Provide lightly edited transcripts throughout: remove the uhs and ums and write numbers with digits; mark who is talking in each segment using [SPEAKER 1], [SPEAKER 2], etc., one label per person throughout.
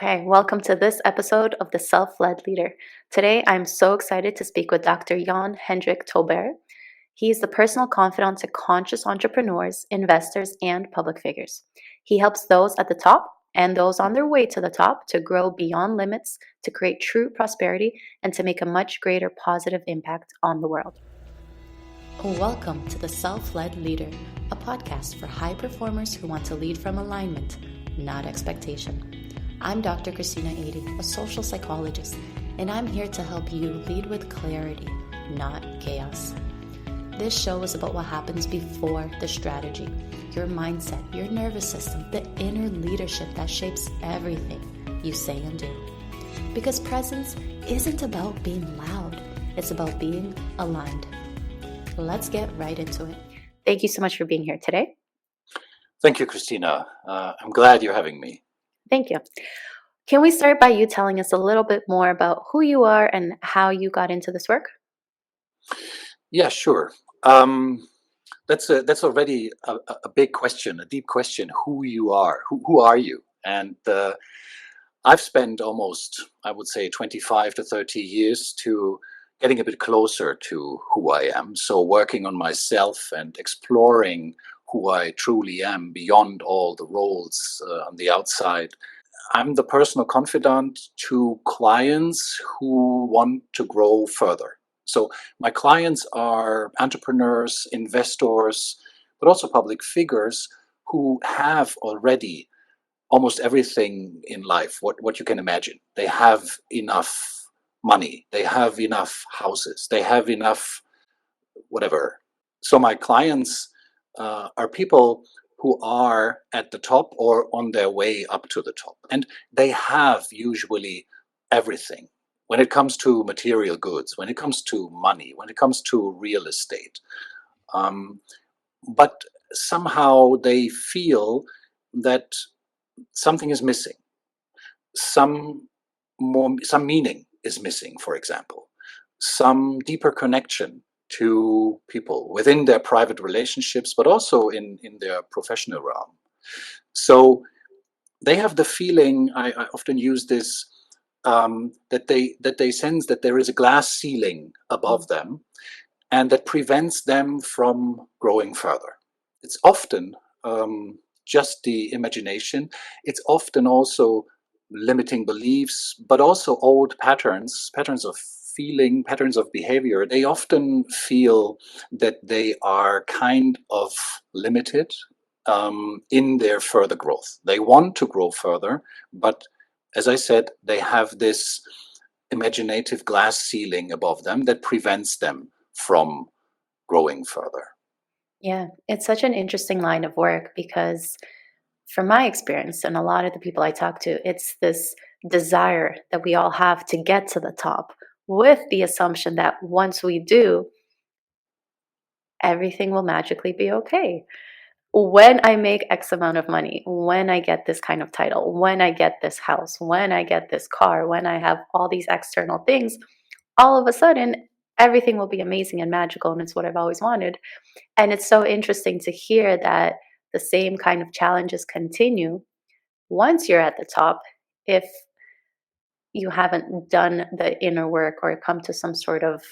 [SPEAKER 1] Okay, welcome to this episode of The Self-Led Leader. Today, I'm so excited to speak with Dr. Hendrik Taubert. He is the personal confidant to conscious entrepreneurs, investors, and public figures. He helps those at the top and those on their way to the top to grow beyond limits, to create true prosperity, and to make a much greater positive impact on the world. Welcome to The Self-Led Leader, a podcast for high performers who want to lead from alignment, not expectation. I'm Dr. Christina Ady, a social psychologist, and I'm here to help you lead with clarity, not chaos. This show is about what happens before the strategy, your mindset, your nervous system, the inner leadership that shapes everything you say and do. Because presence isn't about being loud, it's about being aligned. Let's get right into it. Thank you so much for being here today.
[SPEAKER 2] Thank you, Christina. I'm glad you're having me.
[SPEAKER 1] Thank you. Can we start by you telling us a little bit more about who you are and how you got into this work?
[SPEAKER 2] Yeah, sure. That's already a big question, a deep question. Who you are? Who are you? And I've spent almost, I would say, 25 to 30 years to getting a bit closer to who I am. So working on myself and exploring who I truly am beyond all the roles on the outside. I'm the personal confidant to clients who want to grow further. So my clients are entrepreneurs, investors, but also public figures who have already almost everything in life, what you can imagine. They have enough money, they have enough houses, they have enough whatever. So my clients are people who are at the top or on their way up to the top. And they have usually everything when it comes to material goods, when it comes to money, when it comes to real estate. But somehow they feel that something is missing. Some meaning is missing, for example. Some deeper connection to people within their private relationships, but also in their professional realm. So they have the feeling, I often use this, that they sense that there is a glass ceiling above them, and that prevents them from growing further. It's often just the imagination. It's often also limiting beliefs, but also old patterns of feeling, patterns of behavior. They often feel that they are kind of limited in their further growth. They want to grow further, but as I said, they have this imaginative glass ceiling above them that prevents them from growing further.
[SPEAKER 1] Yeah, it's such an interesting line of work because from my experience and a lot of the people I talk to, it's this desire that we all have to get to the top with the assumption that once we do, everything will magically be okay. When I make X amount of money, when I get this kind of title, when I get this house, when I get this car, when I have all these external things, all of a sudden, everything will be amazing and magical, and it's what I've always wanted. And it's so interesting to hear that the same kind of challenges continue once you're at the top if you haven't done the inner work or come to some sort of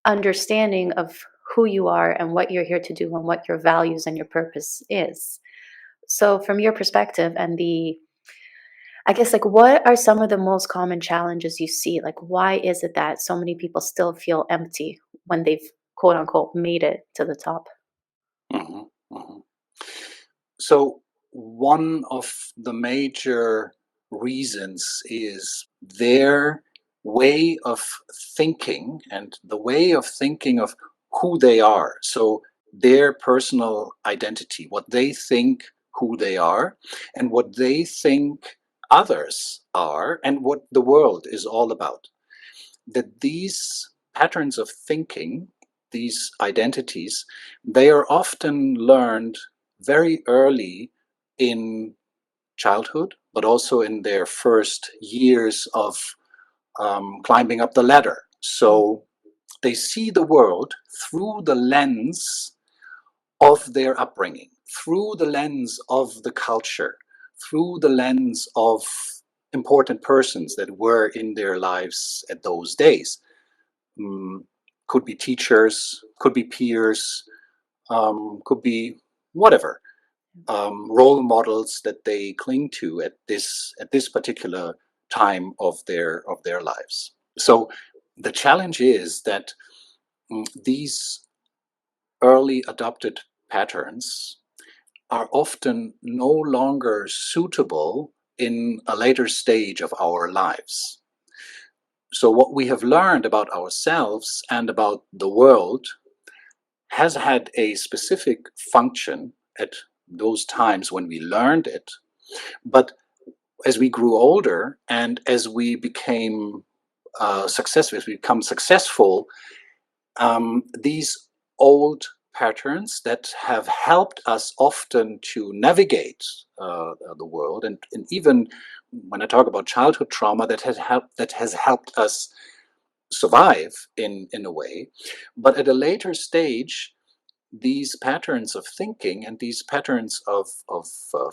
[SPEAKER 1] understanding of who you are and what you're here to do and what your values and your purpose is. So from your perspective and I guess, like, what are some of the most common challenges you see? Like, why is it that so many people still feel empty when they've quote unquote made it to the top?
[SPEAKER 2] Mm-hmm, mm-hmm. So one of the major reasons is their way of thinking and the way of thinking of who they are. So their personal identity, what they think who they are, and what they think others are, and what the world is all about. That these patterns of thinking, these identities, they are often learned very early in childhood, but also in their first years of climbing up the ladder. So they see the world through the lens of their upbringing, through the lens of the culture, through the lens of important persons that were in their lives at those days. Mm, could be teachers, could be peers, could be whatever, role models that they cling to at this particular time of their lives. So the challenge is that these early adopted patterns are often no longer suitable in a later stage of our lives. So what we have learned about ourselves and about the world has had a specific function at those times when we learned it. But as we grew older and as we became successful, as we become successful, these old patterns that have helped us often to navigate the world, and even when I talk about childhood trauma, that has helped us survive in a way. But at a later stage, these patterns of thinking and these patterns of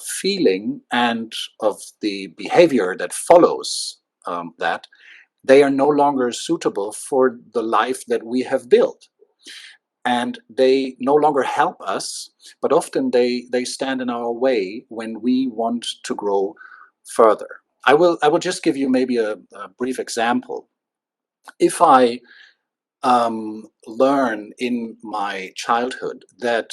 [SPEAKER 2] feeling and of the behavior that follows that, they are no longer suitable for the life that we have built. And they no longer help us, but often they stand in our way when we want to grow further. I will just give you maybe a brief example. If I learn in my childhood that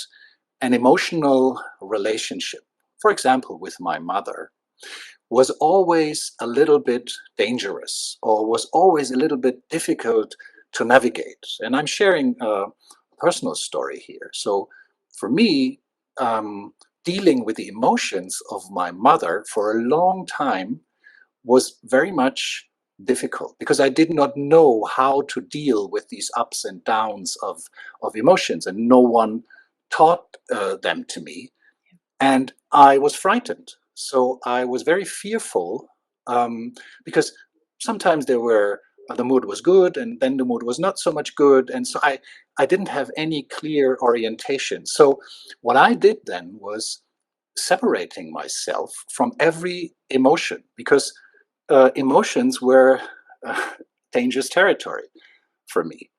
[SPEAKER 2] an emotional relationship, for example, with my mother, was always a little bit dangerous or was always a little bit difficult to navigate. And I'm sharing a personal story here. So for me, dealing with the emotions of my mother for a long time was very much difficult because I did not know how to deal with these ups and downs of emotions, and no one taught them to me. And I was frightened. So I was very fearful, because sometimes the mood was good and then the mood was not so much good. And so I didn't have any clear orientation. So what I did then was separating myself from every emotion, because emotions were uh, dangerous territory for me.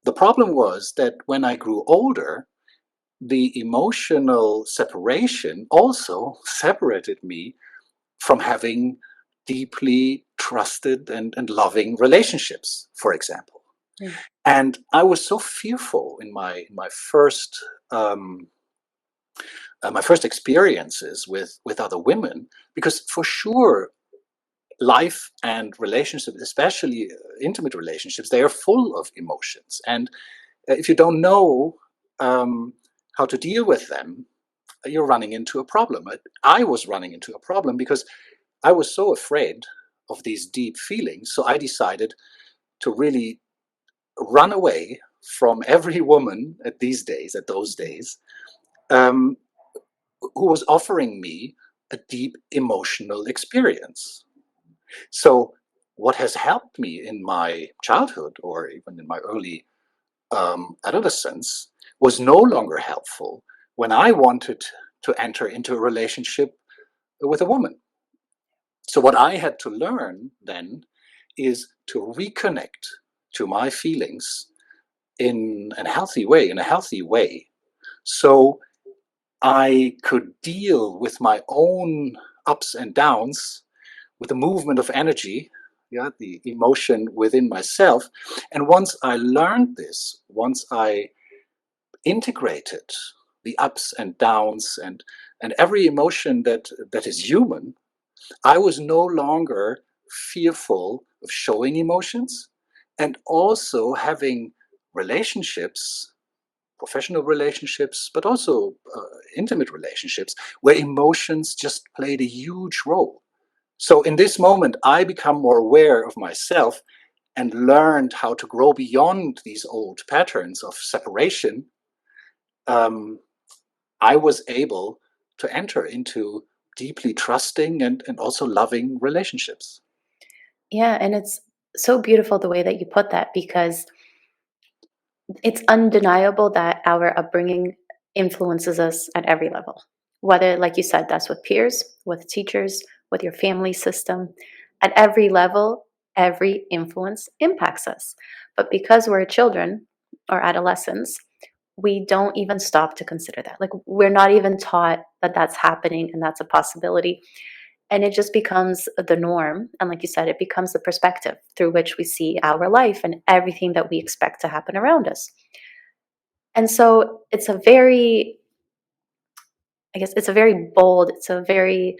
[SPEAKER 2] The problem was that when I grew older, the emotional separation also separated me from having deeply trusted and loving relationships, for example.
[SPEAKER 1] Mm.
[SPEAKER 2] And I was so fearful in um, my first experiences with other women, because for sure life and relationships, especially intimate relationships, they are full of emotions. And if you don't know um, how to deal with them, you're running into a problem. I was running into a problem because I was so afraid of these deep feelings. So I decided to really run away from every woman at those days, um, who was offering me a deep emotional experience. So, what has helped me in my childhood or even in my early adolescence was no longer helpful when I wanted to enter into a relationship with a woman. So, what I had to learn then is to reconnect to my feelings in a healthy way. So I could deal with my own ups and downs with the movement of energy, yeah, the emotion within myself. And once I learned this, once I integrated the ups and downs and every emotion that is human, I was no longer fearful of showing emotions and also having relationships, professional relationships, but also intimate relationships, where emotions just played a huge role. So in this moment, I become more aware of myself and learned how to grow beyond these old patterns of separation. Um, I was able to enter into deeply trusting and also loving relationships.
[SPEAKER 1] Yeah, and it's so beautiful the way that you put that because it's undeniable that our upbringing influences us at every level. Whether, like you said, that's with peers, with teachers, with your family system. At every level, every influence impacts us. But because we're children or adolescents, we don't even stop to consider that. Like, we're not even taught that that's happening and that's a possibility. And it just becomes the norm. And like you said, it becomes the perspective through which we see our life and everything that we expect to happen around us. And so it's a very, I guess it's a very bold, it's a very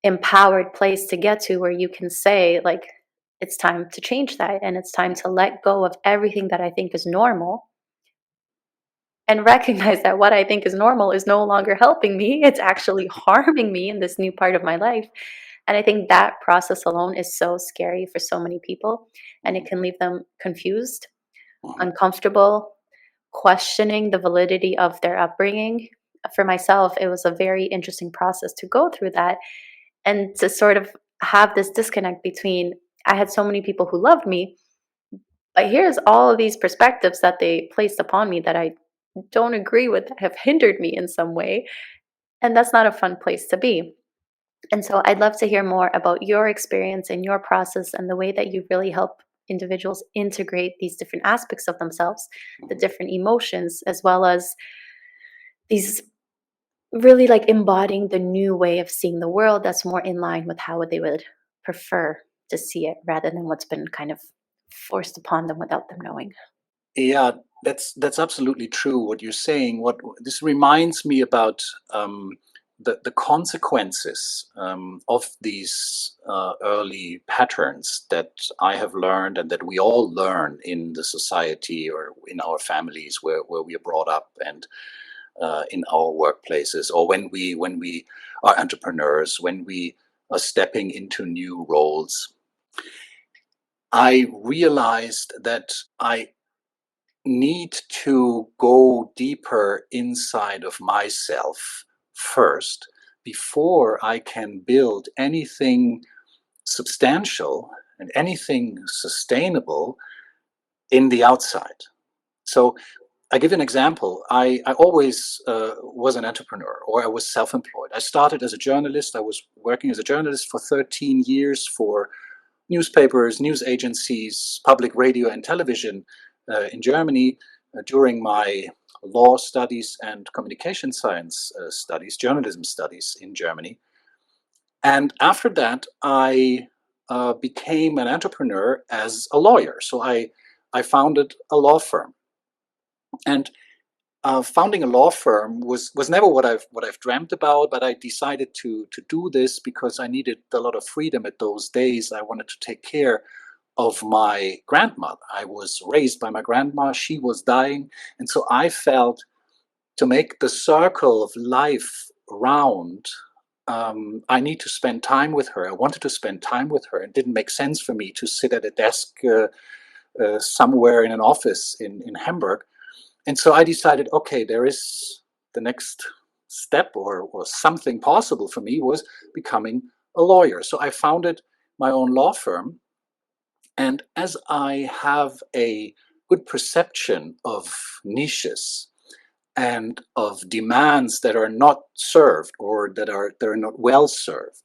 [SPEAKER 1] empowered place to get to where you can say, like, it's time to change that. And it's time to let go of everything that I think is normal and recognize that what I think is normal is no longer helping me. It's actually harming me in this new part of my life. And I think that process alone is so scary for so many people. And it can leave them confused, uncomfortable, questioning the validity of their upbringing. For myself, it was a very interesting process to go through that and to sort of have this disconnect between I had so many people who loved me, but here's all of these perspectives that they placed upon me that I don't agree with, that have hindered me in some way. And that's not a fun place to be. And so I'd love to hear more about your experience and your process and the way that you really help individuals integrate these different aspects of themselves, the different emotions, as well as these really like embodying the new way of seeing the world that's more in line with how they would prefer to see it rather than what's been kind of forced upon them without them knowing.
[SPEAKER 2] Yeah, that's absolutely true what you're saying. What this reminds me about the consequences of these early patterns that I have learned and that we all learn in the society or in our families where we are brought up, and in our workplaces, or when we are entrepreneurs, when we are stepping into new roles. I realized that I need to go deeper inside of myself first before I can build anything substantial and anything sustainable in the outside. So I give you an example. I always was an entrepreneur, or I was self-employed. I started as a journalist. I was working as a journalist for 13 years for newspapers, news agencies, public radio and television in Germany during my law studies and communication science studies, journalism studies in Germany. And after that, I became an entrepreneur as a lawyer. So I founded a law firm. And founding a law firm was never what I've dreamt about, but I decided to do this because I needed a lot of freedom at those days. I wanted to take care of my grandmother. I was raised by my grandma. She was dying, and so I felt to make the circle of life round. I need to spend time with her. I wanted to spend time with her. It didn't make sense for me to sit at a desk somewhere in an office in Hamburg. And so I decided, okay, there is the next step, or something possible for me was becoming a lawyer. So I founded my own law firm. And as I have a good perception of niches and of demands that are not served, or that are not well served,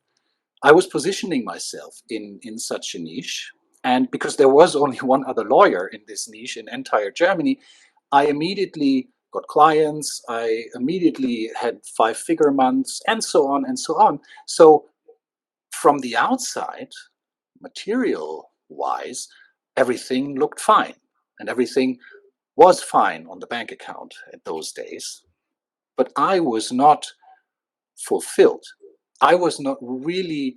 [SPEAKER 2] I was positioning myself in such a niche. And because there was only one other lawyer in this niche in entire Germany, I immediately got clients. I immediately had 5-figure months, and so on and so on. So from the outside, material wise, everything looked fine, and everything was fine on the bank account at those days. But I was not fulfilled. I was not really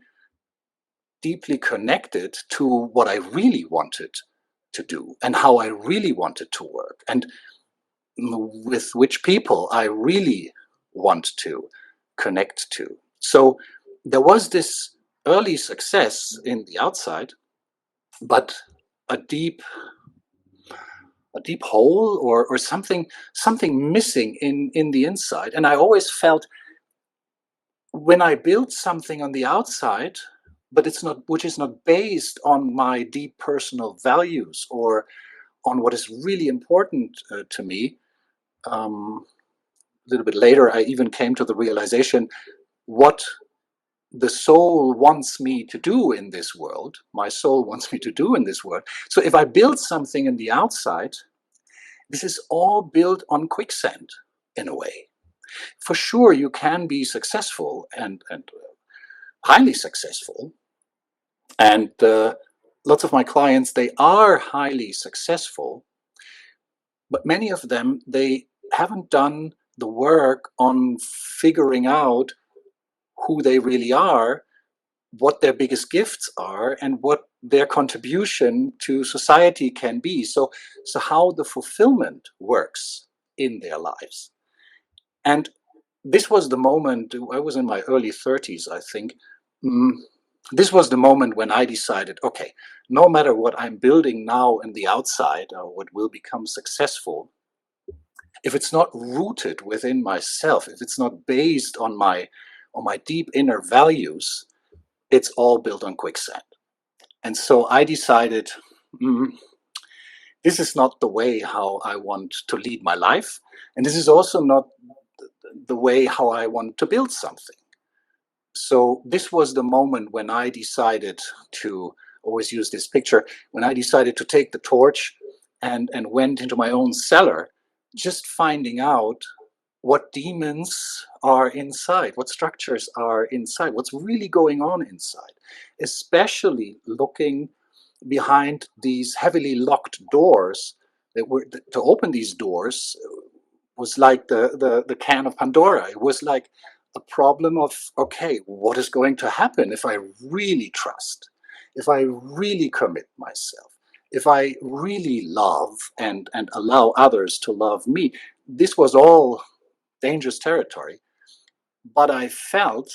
[SPEAKER 2] deeply connected to what I really wanted to do and how I really wanted to work, and with which people I really want to connect to. So there was this early success in the outside, but a deep a deep hole, or something missing in the inside. And I always felt, when I build something on the outside, but it's not, which is not based on my deep personal values or on what is really important to me. A little bit later, I even came to the realization what the soul wants me to do in this world, my soul wants me to do in this world. So if I build something in the outside, this is all built on quicksand in a way. For sure, you can be successful and highly successful. And lots of my clients, they are highly successful, but many of them, they haven't done the work on figuring out who they really are, what their biggest gifts are, and what their contribution to society can be. So how the fulfillment works in their lives. And this was the moment, I was in my early 30s, I think. This was the moment when I decided, okay, no matter what I'm building now in the outside or what will become successful, if it's not rooted within myself, if it's not based on my deep inner values, it's all built on quicksand. And so I decided, this is not the way how I want to lead my life. And this is also not the way how I want to build something. So this was the moment when I decided to always use this picture, when I decided to take the torch and went into my own cellar, just finding out what demons are inside, what structures are inside, what's really going on inside, especially looking behind these heavily locked doors. That were to open these doors was like the can of Pandora. It was like a problem of, okay, what is going to happen if I really trust, if I really commit myself, if I really love and allow others to love me. This was all dangerous territory. But I felt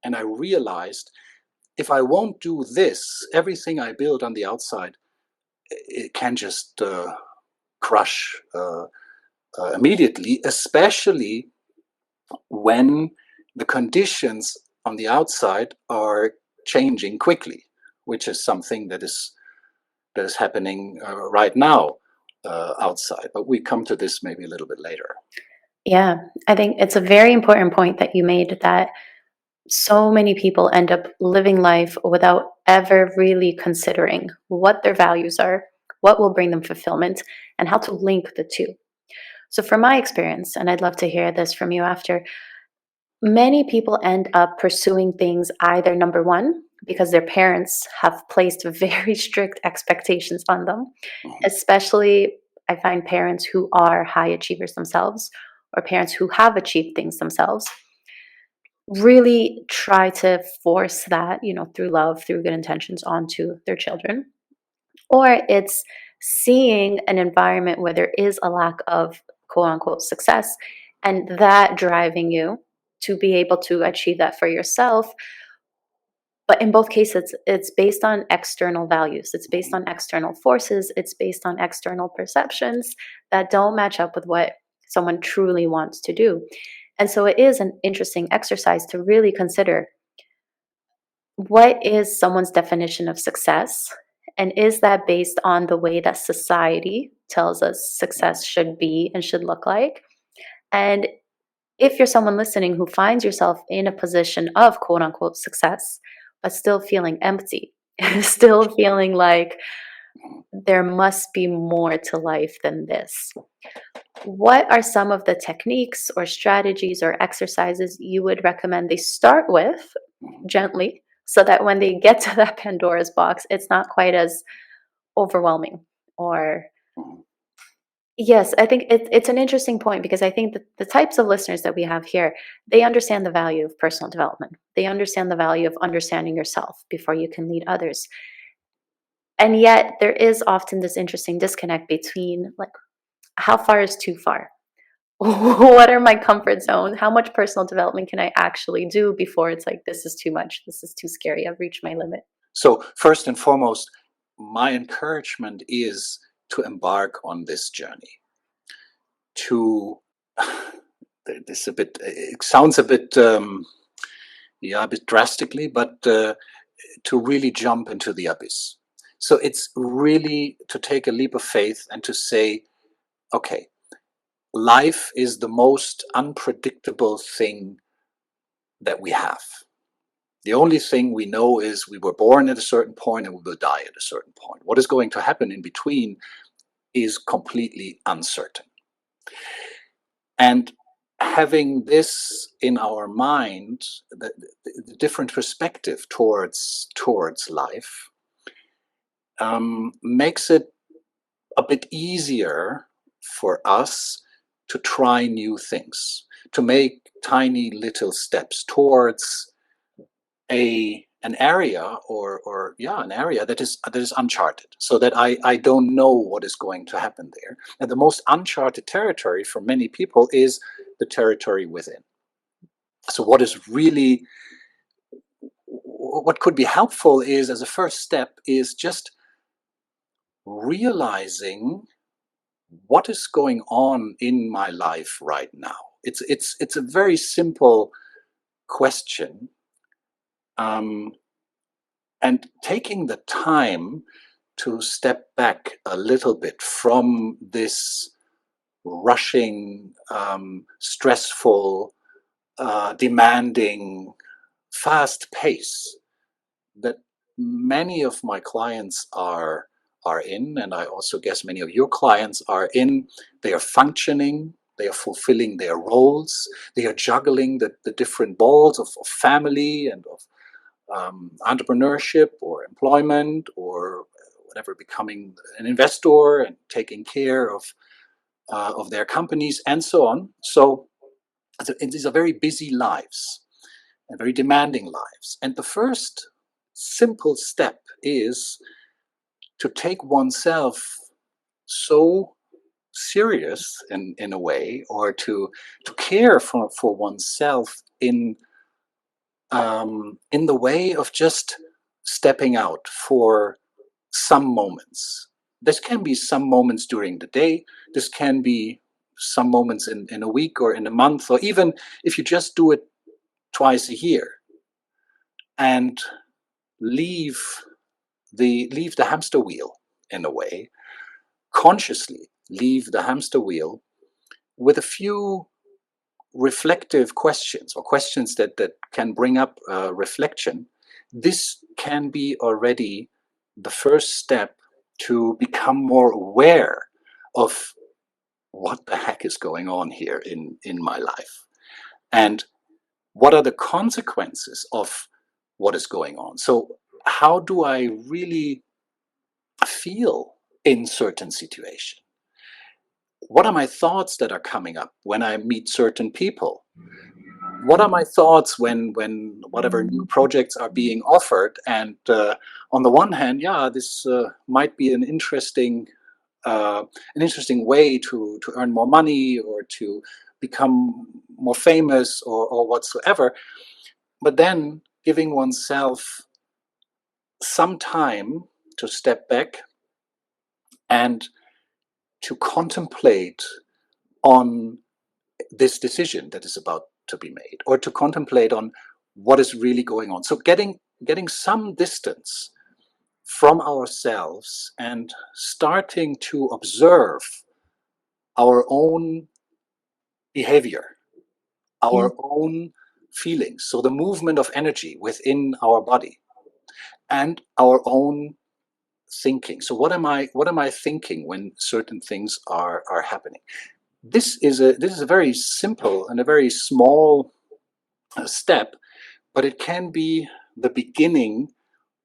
[SPEAKER 2] and I realized, if I won't do this, everything I build on the outside, it can just crush immediately, especially when the conditions on the outside are changing quickly, which is something that is happening right now outside. But we come to this maybe a little bit later.
[SPEAKER 1] Yeah, I think it's a very important point that you made, that so many people end up living life without ever really considering what their values are, what will bring them fulfillment, and how to link the two. So, from my experience, and I'd love to hear this from you after, many people end up pursuing things either, number one, because their parents have placed very strict expectations on them, especially I find parents who are high achievers themselves, or parents who have achieved things themselves, really try to force that, through love, through good intentions, onto their children. Or it's seeing an environment where there is a lack of quote unquote success, and that driving you to be able to achieve that for yourself. But in both cases, it's based on external values, it's based on external forces, it's based on external perceptions that don't match up with what someone truly wants to do. And so it is an interesting exercise to really consider, what is someone's definition of success? And is that based on the way that society tells us success should be and should look like? And if you're someone listening who finds yourself in a position of quote unquote success, but still feeling empty, still feeling like there must be more to life than this, what are some of the techniques or strategies or exercises you would recommend they start with gently, so that when they get to that Pandora's box, it's not quite as overwhelming? Or, yes, I think it's an interesting point, because I think that the types of listeners that we have here, they understand the value of personal development. They understand the value of understanding yourself before you can lead others. And yet there is often this interesting disconnect between, like, how far is too far? What are my comfort zones? How much personal development can I actually do before it's like, this is too much, this is too scary, I've reached my limit?
[SPEAKER 2] So first and foremost, my encouragement is to embark on this journey. To this a bit, it sounds a bit a bit drastically, but to really jump into the abyss. So it's really to take a leap of faith and to say, okay, life is the most unpredictable thing that we have. The only thing we know is we were born at a certain point and we will die at a certain point. What is going to happen in between is completely uncertain. And having this in our mind, the different perspective towards life, makes it a bit easier for us to try new things, to make tiny little steps towards an area an area that is uncharted, so that I don't know what is going to happen there. And the most uncharted territory for many people is the territory within. So what could be helpful is, as a first step, is just realizing what is going on in my life right now. It's a very simple question, and taking the time to step back a little bit from this rushing, stressful, demanding, fast pace that many of my clients are in, and I also guess many of your clients are in. They are functioning, they are fulfilling their roles, they are juggling the different balls of family and of entrepreneurship or employment or whatever, becoming an investor and taking care of their companies and so on. So these are very busy lives and very demanding lives. And the first simple step is to take oneself so serious in a way, or to care for oneself in the way of just stepping out for some moments. This can be some moments during the day. This can be some moments in a week or in a month, or even if you just do it twice a year, and leave the hamster wheel in a way, consciously leave the hamster wheel with a few reflective questions, or questions that can bring up reflection. This can be already the first step to become more aware of what the heck is going on here in my life, and what are the consequences of what is going on. So how do I really feel in certain situations? What are my thoughts that are coming up when I meet certain people? What are my thoughts when whatever new projects are being offered? And on the one hand, this might be an interesting way to earn more money, or to become more famous, or whatsoever. But then giving oneself some time to step back and to contemplate on this decision that is about to be made, or to contemplate on what is really going on. So getting some distance from ourselves and starting to observe our own behavior,
[SPEAKER 1] Yeah.
[SPEAKER 2] our own feelings, so the movement of energy within our body, and our own thinking. So what am I thinking when certain things are happening? This is a very simple and a very small step, but it can be the beginning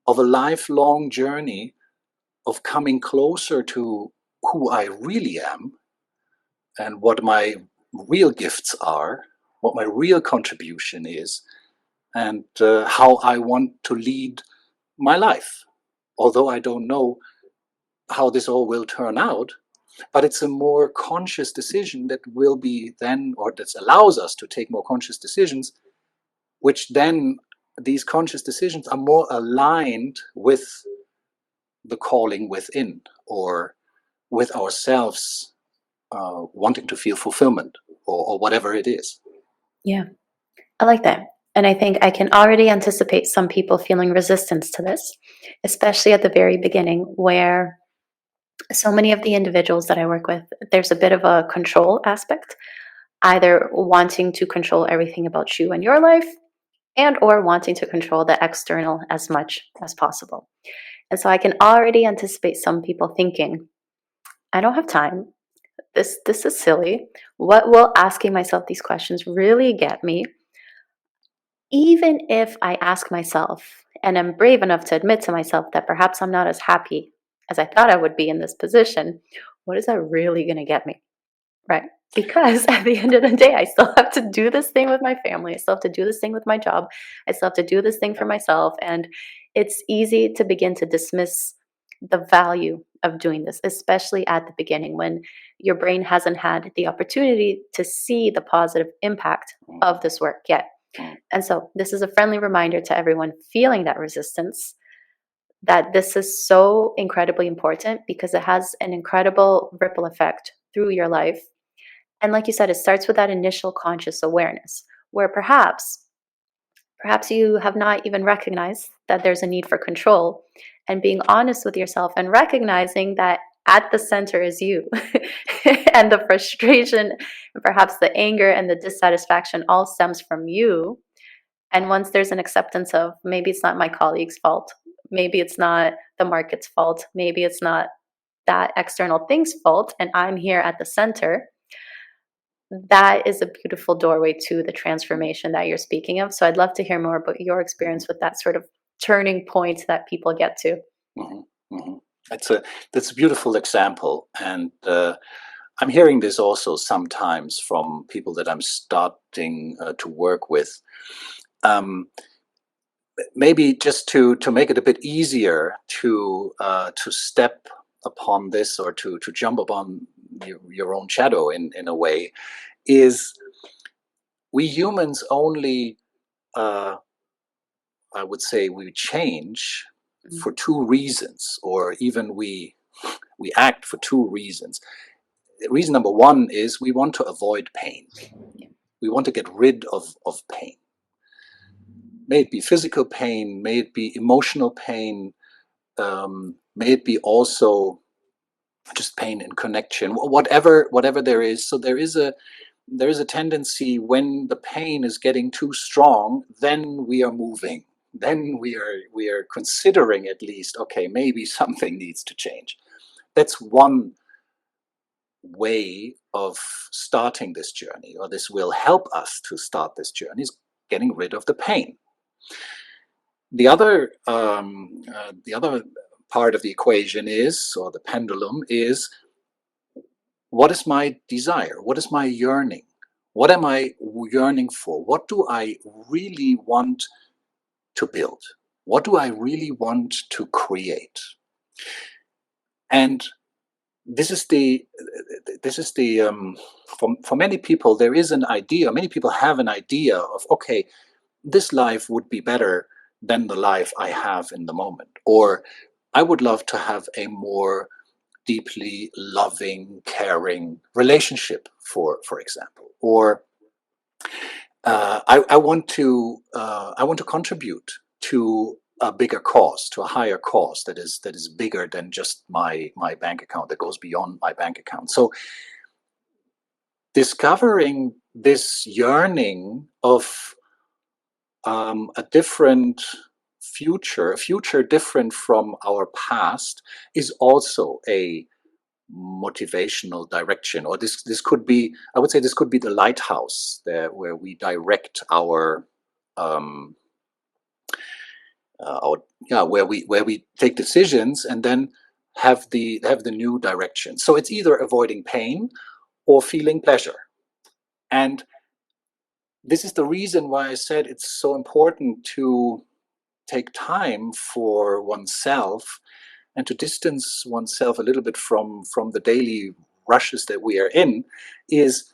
[SPEAKER 2] of a lifelong journey of coming closer to who I really am, and what my real gifts are, what my real contribution is, and how I want to lead my life. Although I don't know how this all will turn out, but it's a more conscious decision that will be then, or that allows us to take more conscious decisions, which then these conscious decisions are more aligned with the calling within, or with ourselves wanting to feel fulfillment, or whatever it is.
[SPEAKER 1] Yeah. I like that. And I think I can already anticipate some people feeling resistance to this, especially at the very beginning, where so many of the individuals that I work with, there's a bit of a control aspect, either wanting to control everything about you and your life, and or wanting to control the external as much as possible. And so I can already anticipate some people thinking, I don't have time. This is silly. What will asking myself these questions really get me? Even if I ask myself and am brave enough to admit to myself that perhaps I'm not as happy as I thought I would be in this position, what is that really going to get me? Right. Because at the end of the day, I still have to do this thing with my family. I still have to do this thing with my job. I still have to do this thing for myself. And it's easy to begin to dismiss the value of doing this, especially at the beginning when your brain hasn't had the opportunity to see the positive impact of this work yet. And so, this is a friendly reminder to everyone feeling that resistance that this is so incredibly important because it has an incredible ripple effect through your life. And like you said, it starts with that initial conscious awareness where perhaps you have not even recognized that there's a need for control, and being honest with yourself and recognizing that at the center is you. And the frustration and perhaps the anger and the dissatisfaction all stems from you. And once there's an acceptance of maybe it's not my colleague's fault, maybe it's not the market's fault, maybe it's not that external thing's fault, and I'm here at the center, that is a beautiful doorway to the transformation that you're speaking of. So I'd love to hear more about your experience with that sort of turning point that people get to.
[SPEAKER 2] Mm-hmm, mm-hmm. That's a beautiful example, and I'm hearing this also sometimes from people that I'm starting to work with. Maybe just to make it a bit easier to step upon this, or to jump upon your own shadow in a way, is we humans only, uh, I would say, we change for two reasons, or even we act for two reasons. Reason number one is we want to avoid pain. We want to get rid of pain. May it be physical pain, may it be emotional pain, may it be also just pain in connection, whatever there is. So there is a tendency, when the pain is getting too strong, then we are moving. Then we are considering, at least, okay, maybe something needs to change. That's one way of starting this journey, or this will help us to start this journey, is getting rid of the pain. The other part of the equation is, or the pendulum is, what is my desire? What is my yearning? What am I yearning for? What do I really want to build? What do I really want to create? And this is the for many people, there is an idea. Many people have an idea of, okay, this life would be better than the life I have in the moment, or I would love to have a more deeply loving, caring relationship, for example, or I want to contribute to a bigger cause, to a higher cause that is bigger than just my bank account, that goes beyond my bank account. So discovering this yearning of a different future, a future different from our past, is also a motivational direction. Or this could be, I would say, this could be the lighthouse there, where we direct um, where we take decisions, and then have the new direction. So it's either avoiding pain or feeling pleasure. And this is the reason why I said it's so important to take time for oneself, and to distance oneself a little bit from the daily rushes that we are in, is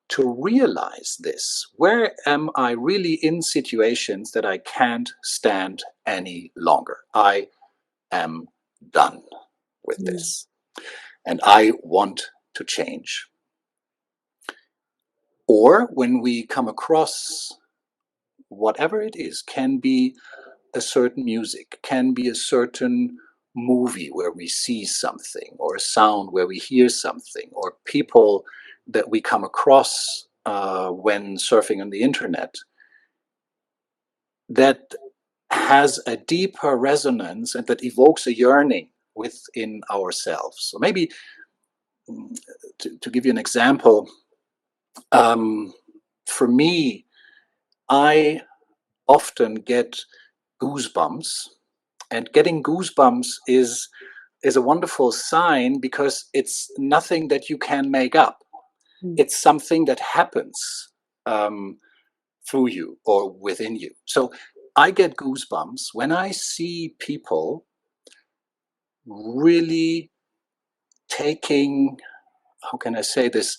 [SPEAKER 2] to realize this. Where am I really in situations that I can't stand any longer? I am done with this, and I want to change. Or when we come across whatever it is, can be a certain music, can be a certain movie where we see something, or a sound where we hear something, or people that we come across when surfing on the internet. that has a deeper resonance and that evokes a yearning within ourselves. So maybe to give you an example, for me, I often get goosebumps, and getting goosebumps is a wonderful sign because it's nothing that you can make up. It's something that happens through you or within you. So I get goosebumps when I see people really taking, how can I say this,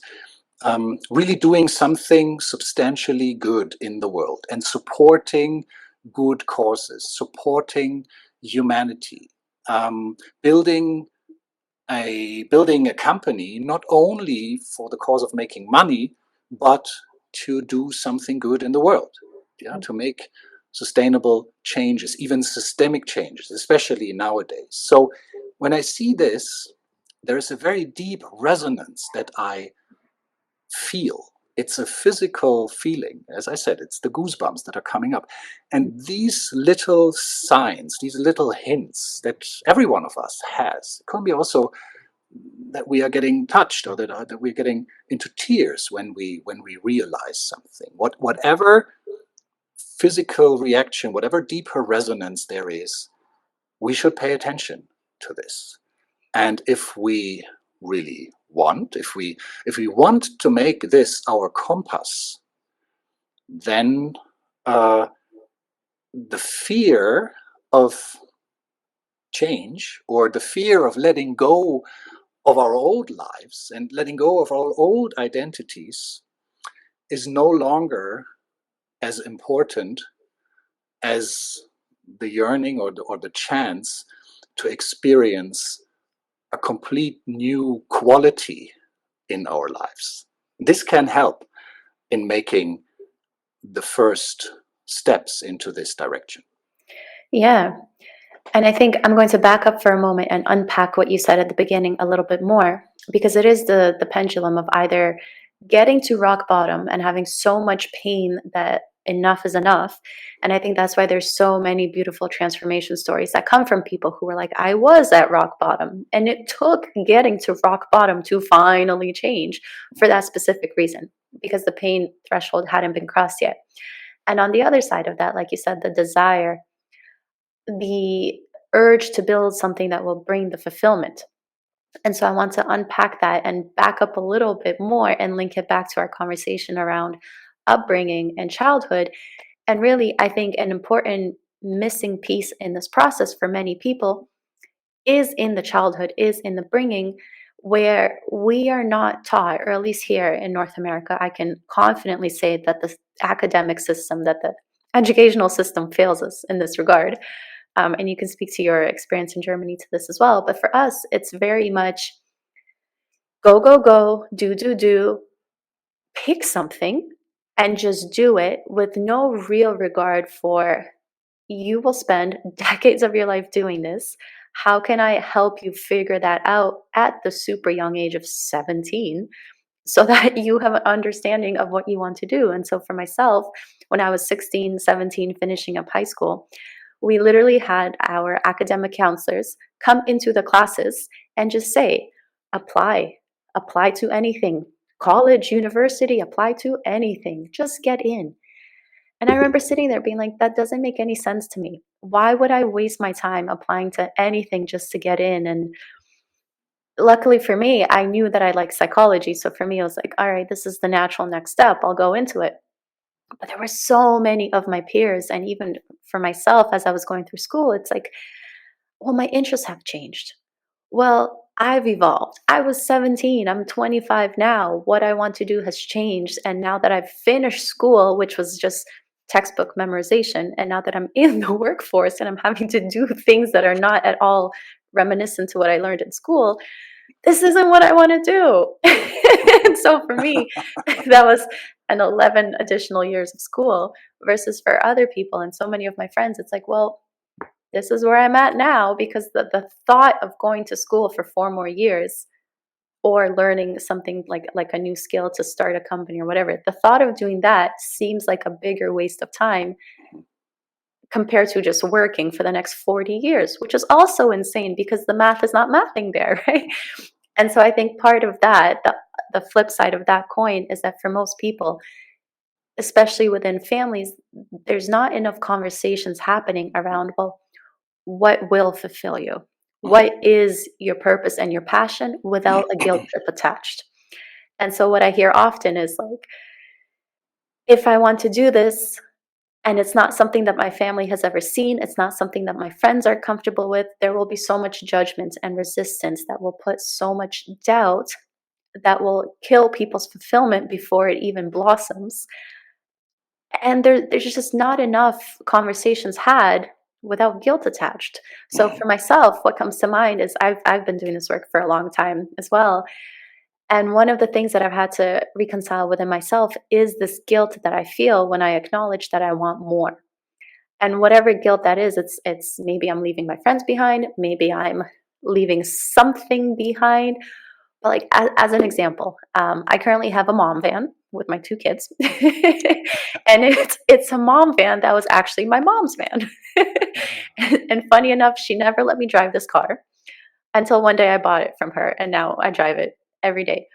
[SPEAKER 2] really doing something substantially good in the world and supporting good causes, supporting humanity, building a company not only for the cause of making money, but to do something good in the world, to make sustainable changes, even systemic changes, especially nowadays. So when I see this, there is a very deep resonance that I feel. It's a physical feeling. As I said, it's the goosebumps that are coming up. And these little signs, these little hints that every one of us has, it can be also that we are getting touched or that we're getting into tears when we realize something. Whatever physical reaction, whatever deeper resonance there is, we should pay attention to this. And if we really want, if we want to make this our compass, then the fear of change or the fear of letting go of our old lives and letting go of our old identities is no longer as important as the yearning or the chance to experience a complete new quality in our lives. This can help in making the first steps into this direction.
[SPEAKER 1] Yeah. And I think I'm going to back up for a moment and unpack what you said at the beginning a little bit more, because it is the pendulum of either getting to rock bottom and having so much pain that enough is enough. And I think that's why there's so many beautiful transformation stories that come from people who were like, I was at rock bottom. And it took getting to rock bottom to finally change for that specific reason, because the pain threshold hadn't been crossed yet. And on the other side of that, like you said, the desire, the urge to build something that will bring the fulfillment. And so I want to unpack that and back up a little bit more and link it back to our conversation around upbringing and childhood. And really, I think an important missing piece in this process for many people is in the childhood, is in the bringing, where we are not taught, or at least here in North America, I can confidently say that the academic system, that the educational system fails us in this regard. And you can speak to your experience in Germany to this as well. But for us, it's very much go, go, go, do, pick something and just do it with no real regard for you will spend decades of your life doing this. How can I help you figure that out at the super young age of 17 so that you have an understanding of what you want to do? And so for myself, when I was 16, 17, finishing up high school, we literally had our academic counselors come into the classes and just say, apply, apply to anything, college, university, apply to anything, just get in. And I remember sitting there being like, that doesn't make any sense to me. Why would I waste my time applying to anything just to get in? And luckily for me, I knew that I liked psychology. So for me, it was like, all right, this is the natural next step. I'll go into it. But there were so many of my peers, and even for myself as I was going through school, it's like, well, my interests have changed. Well, I've evolved. I was 17, I'm 25 now. What I want to do has changed. And now that I've finished school, which was just textbook memorization, and now that I'm in the workforce and I'm having to do things that are not at all reminiscent to what I learned in school, this isn't what I want to do. And so for me, that was an 11 additional years of school versus for other people. And so many of my friends, it's like, well, this is where I'm at now, because the thought of going to school for 4 more years or learning something like a new skill to start a company or whatever, the thought of doing that seems like a bigger waste of time compared to just working for the next 40 years, which is also insane because the math is not mathing there, right? And so I think part of that, the flip side of that coin is that for most people, especially within families, there's not enough conversations happening around, well, what will fulfill you? What is your purpose and your passion without a guilt trip attached? And so what I hear often is like, if I want to do this and it's not something that my family has ever seen, it's not something that my friends are comfortable with, there will be so much judgment and resistance that will put so much doubt that will kill people's fulfillment before it even blossoms. And there's just not enough conversations had without guilt attached. So for myself, what comes to mind is I've been doing this work for a long time as well. And one of the things that I've had to reconcile within myself is this guilt that I feel when I acknowledge that I want more. And whatever guilt that is, it's maybe I'm leaving my friends behind, maybe I'm leaving something behind. But like as an example, I currently have a mom van with my two kids, and it's a mom van that was actually my mom's van. And funny enough, she never let me drive this car until one day I bought it from her, and now I drive it every day.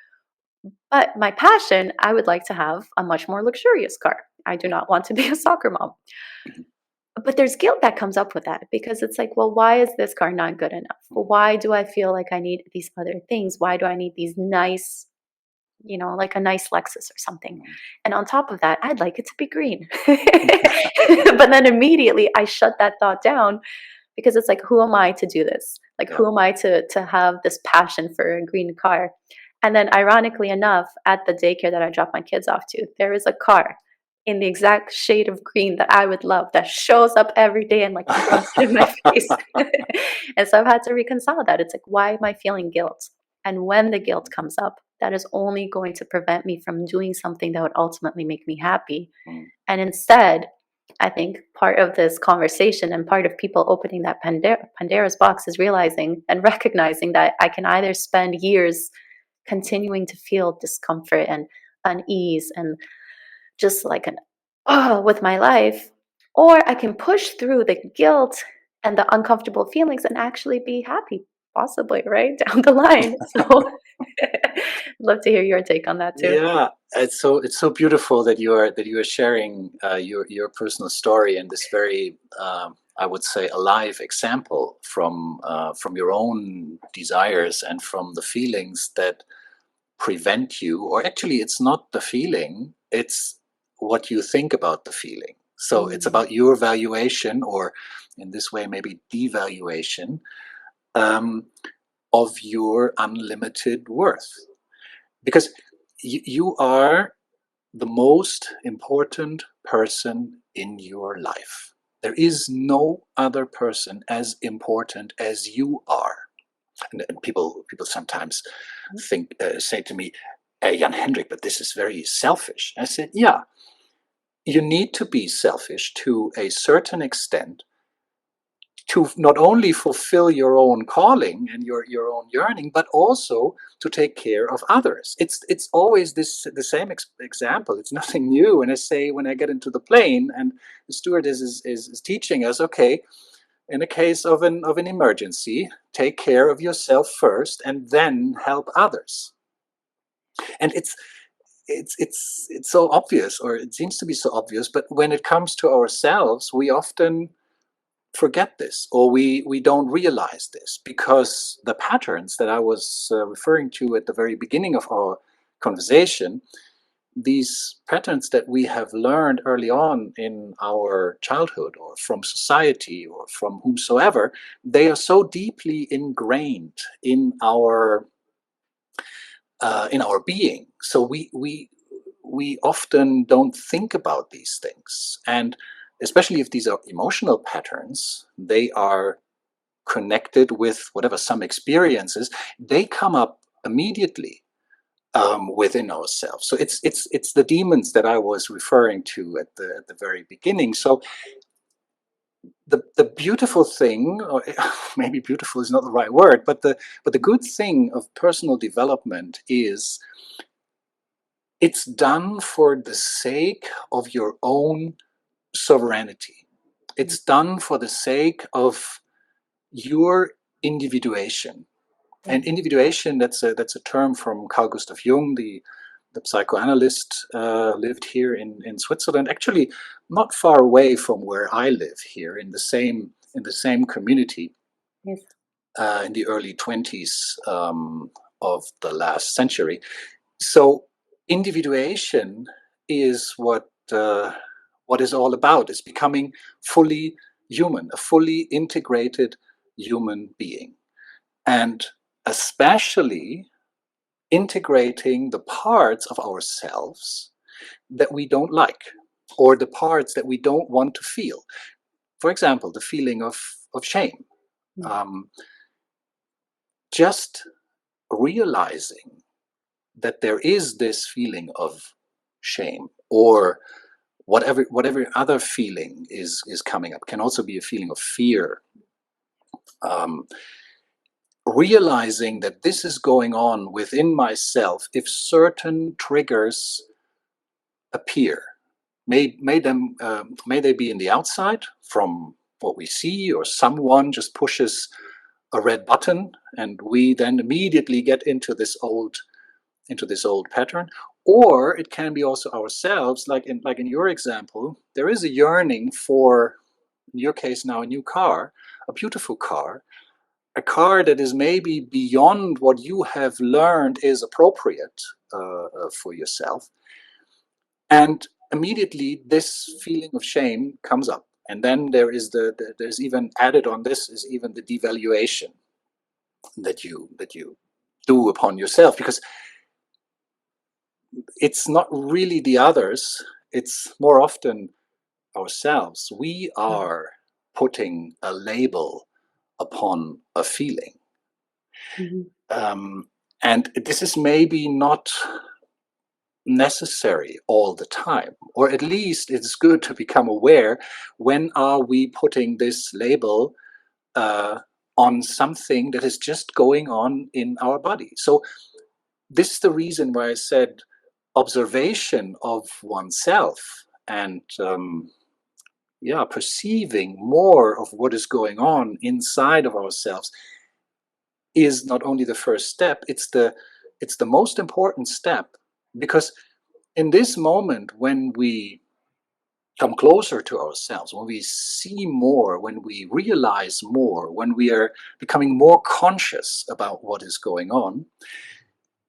[SPEAKER 1] But my passion, I would like to have a much more luxurious car. I do not want to be a soccer mom. But there's guilt that comes up with that because it's like, well, why is this car not good enough? Well, why do I feel like I need these other things? Why do I need these nice, like a nice Lexus or something? And on top of that, I'd like it to be green. But then immediately I shut that thought down because it's like, who am I to do this? Like, who am I to have this passion for a green car? And then ironically enough, at the daycare that I drop my kids off to, there is a car in the exact shade of green that I would love that shows up every day and like rubs it in my face. And so I've had to reconcile that. It's like, why am I feeling guilt? And when the guilt comes up, that is only going to prevent me from doing something that would ultimately make me happy. And instead, I think part of this conversation and part of people opening that Pandora's box is realizing and recognizing that I can either spend years continuing to feel discomfort and unease and just like an with my life, or I can push through the guilt and the uncomfortable feelings and actually be happy, possibly, right? Down the line. So love to hear your take on that too.
[SPEAKER 2] Yeah, it's so beautiful that you are sharing your personal story and this very I would say alive example from your own desires and from the feelings that prevent you, or actually it's not the feeling, it's what you think about the feeling. So it's about your valuation, or in this way maybe devaluation, um, of your unlimited worth, because you are the most important person in your life. There is no other person as important as you are. And people sometimes think say to me, Jan Hendrik, but this is very selfish. I said, yeah, you need to be selfish to a certain extent to not only fulfill your own calling and your own yearning, but also to take care of others. It's always the same example. It's nothing new. And I say when I get into the plane and the stewardess is teaching us, okay, in a case of an emergency, take care of yourself first and then help others. And it's so obvious, or it seems to be so obvious, but when it comes to ourselves, we often forget this, or we don't realize this, because the patterns that I was referring to at the very beginning of our conversation, these patterns that we have learned early on in our childhood or from society or from whomsoever, they are so deeply ingrained in our being. So we often don't think about these things, and especially if these are emotional patterns, they are connected with whatever some experiences, they come up immediately within ourselves. So it's the demons that I was referring to at the very beginning. So the beautiful thing, or maybe beautiful is not the right word, but the good thing of personal development is it's done for the sake of your own sovereignty. It's done for the sake of your individuation. And individuation, that's a term from Carl Gustav Jung, the psychoanalyst, lived here in Switzerland, actually not far away from where I live here, in the same community,
[SPEAKER 1] Yes.
[SPEAKER 2] in the early 20s of the last century. So individuation is what is all about. It's becoming fully human, a fully integrated human being, and especially integrating the parts of ourselves that we don't like, or the parts that we don't want to feel. For example, the feeling of shame. Um, just realizing that there is this feeling of shame, or whatever other feeling is coming up, can also be a feeling of fear. Realizing that this is going on within myself, if certain triggers appear, may they be in the outside, from what we see, or someone just pushes a red button and we then immediately get into this old pattern. Or it can be also ourselves, like in your example, there is a yearning for, in your case now, a new car, a beautiful car, a car that is maybe beyond what you have learned is appropriate for yourself. And immediately this feeling of shame comes up. And then there's even added on this is even the devaluation that you do upon yourself, because it's not really the others, it's more often ourselves. We are putting a label upon a feeling. And this is maybe not necessary all the time, or at least it's good to become aware, when are we putting this label on something that is just going on in our body. So this is the reason why I said observation of oneself, and perceiving more of what is going on inside of ourselves is not only the first step, it's the most important step. Because in this moment, when we come closer to ourselves, when we see more, when we realize more, when we are becoming more conscious about what is going on,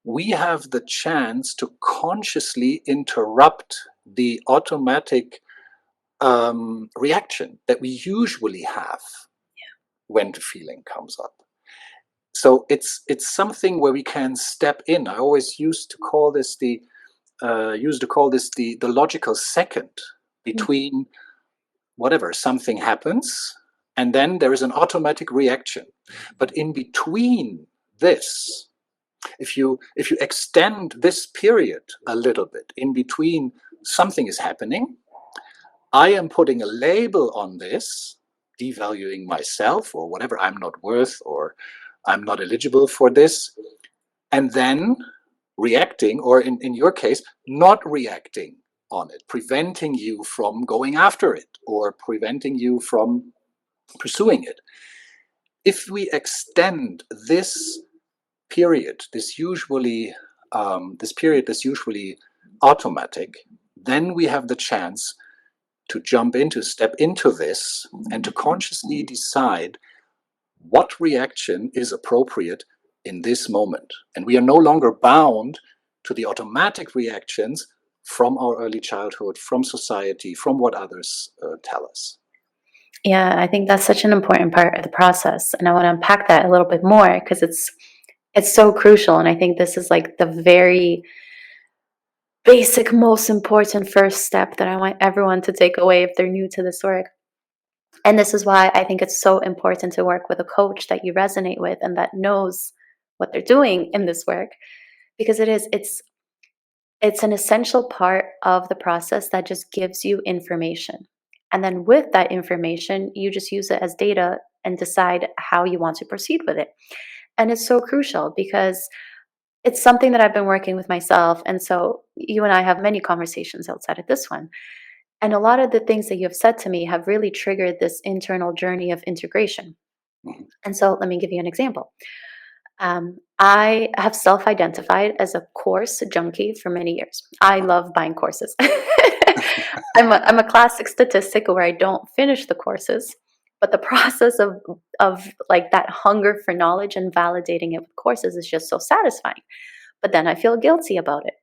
[SPEAKER 2] we have the chance to consciously interrupt the automatic reaction that we usually have when the feeling comes up. So it's something where we can step in. I always used to call this the logical second between whatever, something happens, and then there is an automatic reaction. But in between this, if you extend this period a little bit, in between something is happening, I am putting a label on this, devaluing myself or whatever, I'm not worth, or I'm not eligible for this, and then reacting, or in your case, not reacting on it, preventing you from going after it, or preventing you from pursuing it. If we extend this period, this period that's usually automatic, then we have the chance to step into this, and to consciously decide what reaction is appropriate in this moment. And we are no longer bound to the automatic reactions from our early childhood, from society, from what others tell us.
[SPEAKER 1] Yeah, I think that's such an important part of the process. And I want to unpack that a little bit more, because it's so crucial. And I think this is like the very basic, most important first step that I want everyone to take away if they're new to this work. And this is why I think it's so important to work with a coach that you resonate with and that knows what they're doing in this work, because it's an essential part of the process that just gives you information. And then with that information, you just use it as data and decide how you want to proceed with it. And it's so crucial, because it's something that I've been working with myself. And so you and I have many conversations outside of this one. And a lot of the things that you have said to me have really triggered this internal journey of integration.
[SPEAKER 2] Mhm.
[SPEAKER 1] And so let me give you an example. I have self identified as a course junkie for many years. I love buying courses. I'm a classic statistic where I don't finish the courses, but the process of like that hunger for knowledge and validating it with courses is just so satisfying. But then I feel guilty about it.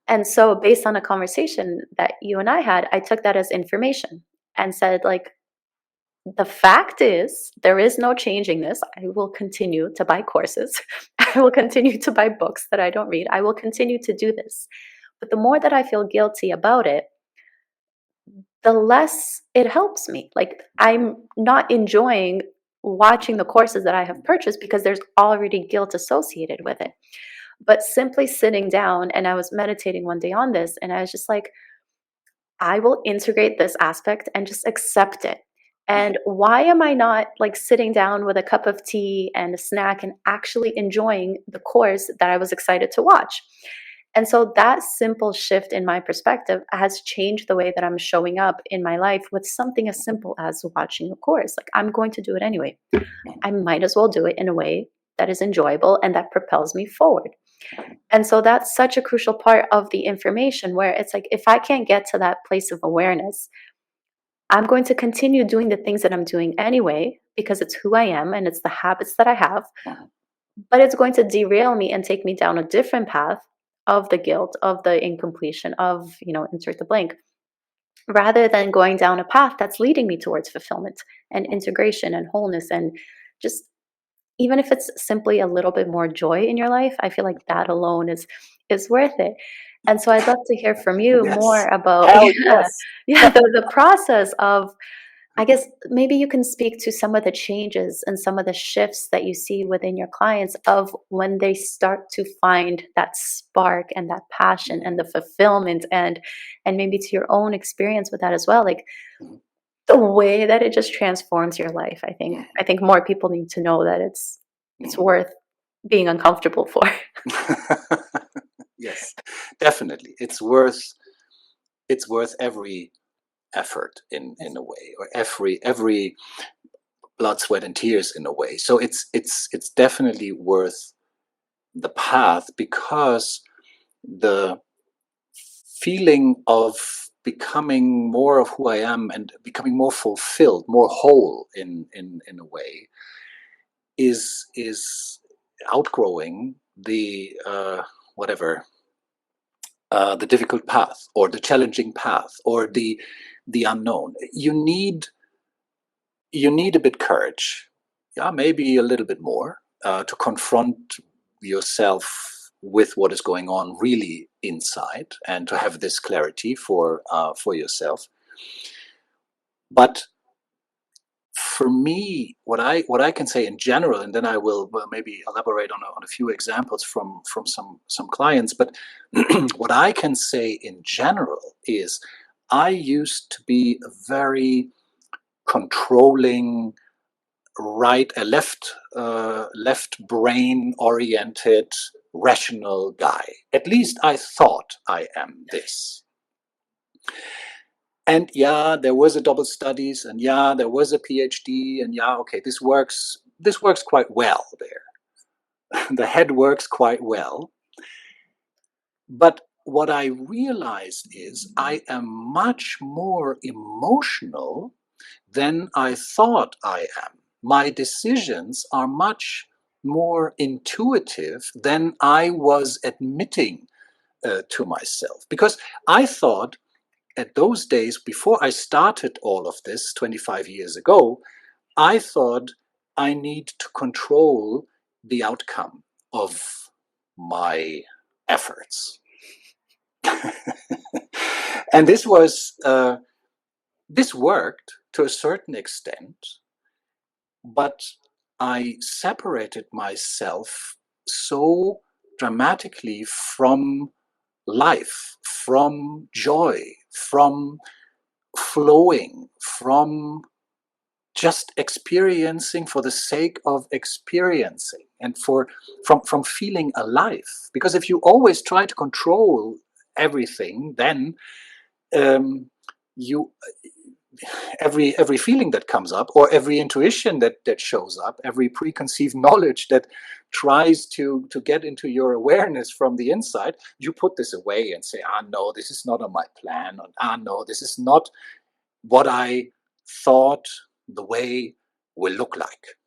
[SPEAKER 1] And so, based on a conversation that you and I had, I took that as information and said, like, the fact is, there is no changing this. I will continue to buy courses. I will continue to buy books that I don't read. I will continue to do this. But the more that I feel guilty about it, the less it helps me. Like, I'm not enjoying watching the courses that I have purchased because there's already guilt associated with it. But simply sitting down, and I was meditating one day on this, and I was just like, I will integrate this aspect and just accept it. And why am I not like sitting down with a cup of tea and a snack and actually enjoying the course that I was excited to watch? And so that simple shift in my perspective has changed the way that I'm showing up in my life with something as simple as watching a course. Like, I'm going to do it anyway. I might as well do it in a way that is enjoyable and that propels me forward. And so that's such a crucial part of the information where it's like, if I can't get to that place of awareness, I'm going to continue doing the things that I'm doing anyway, because it's who I am and it's the habits that I have. But it's going to derail me and take me down a different path of the guilt, of the incompletion, of, insert the blank, rather than going down a path that's leading me towards fulfillment and integration and wholeness. And just, even if it's simply a little bit more joy in your life, I feel like that alone is worth it. And so I'd love to hear from you more
[SPEAKER 2] Yes.
[SPEAKER 1] about
[SPEAKER 2] Hell
[SPEAKER 1] yeah,
[SPEAKER 2] yes.
[SPEAKER 1] yeah, the process of, I guess maybe you can speak to some of the changes and some of the shifts that you see within your clients of when they start to find that spark and that passion and the fulfillment, and maybe to your own experience with that as well. Like, the way that it just transforms your life. I think more people need to know that it's worth being uncomfortable for.
[SPEAKER 2] Yes, definitely. It's worth every effort in a way, or every blood, sweat, and tears in a way. So it's definitely worth the path, because the feeling of becoming more of who I am and becoming more fulfilled, more whole in a way, is outgrowing the whatever, the difficult path or the challenging path or the unknown. You need a bit courage, yeah, maybe a little bit more, to confront yourself with what is going on really inside, and to have this clarity for yourself. But for me, what I can say in general, and then I will maybe elaborate on a few examples from some clients. But what I can say in general is, I used to be a very controlling, left brain oriented, rational guy. At least I thought I am this. And yeah, there was a double studies, and yeah, there was a PhD, and yeah, okay, this works quite well there. The head works quite well. But what I realized is, I am much more emotional than I thought I am. My decisions are much more intuitive than I was admitting to myself. Because I thought, at those days, before I started all of this 25 years ago, I thought I need to control the outcome of my efforts. And this worked to a certain extent, but I separated myself so dramatically from life, from joy, from flowing, from just experiencing for the sake of experiencing, and from feeling alive. Because if you always try to control everything, then you every feeling that comes up, or every intuition that shows up, every preconceived knowledge that tries to get into your awareness from the inside, you put this away and say, ah, no, this is not on my plan, or ah, no, this is not what I thought the way will look like.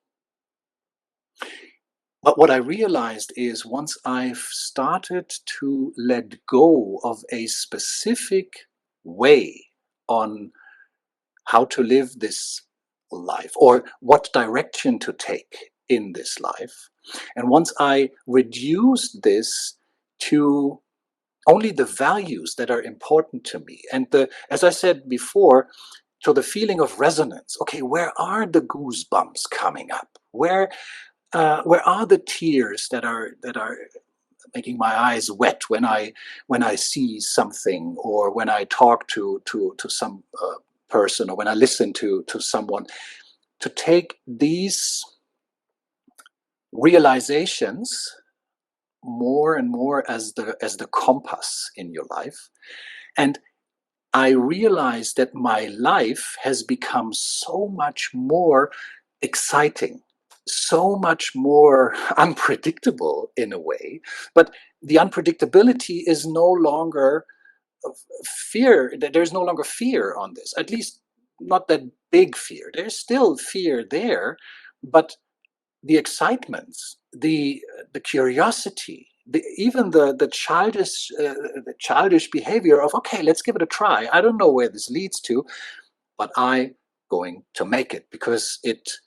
[SPEAKER 2] But what I realized is, once I've started to let go of a specific way on how to live this life, or what direction to take in this life, and once I reduced this to only the values that are important to me, and as I said before, to the feeling of resonance. Okay, where are the goosebumps coming up? Where are the tears that are making my eyes wet when I see something, or when I talk to some person, or when I listen to someone? To take these realizations more and more as the compass in your life. And I realized that my life has become so much more exciting, so much more unpredictable in a way. But the unpredictability is no longer fear. There's no longer fear on this, at least not that big fear. There's still fear there, but the excitement, the curiosity, even the childish behavior of, okay, let's give it a try. I don't know where this leads to, but I'm going to make it, because it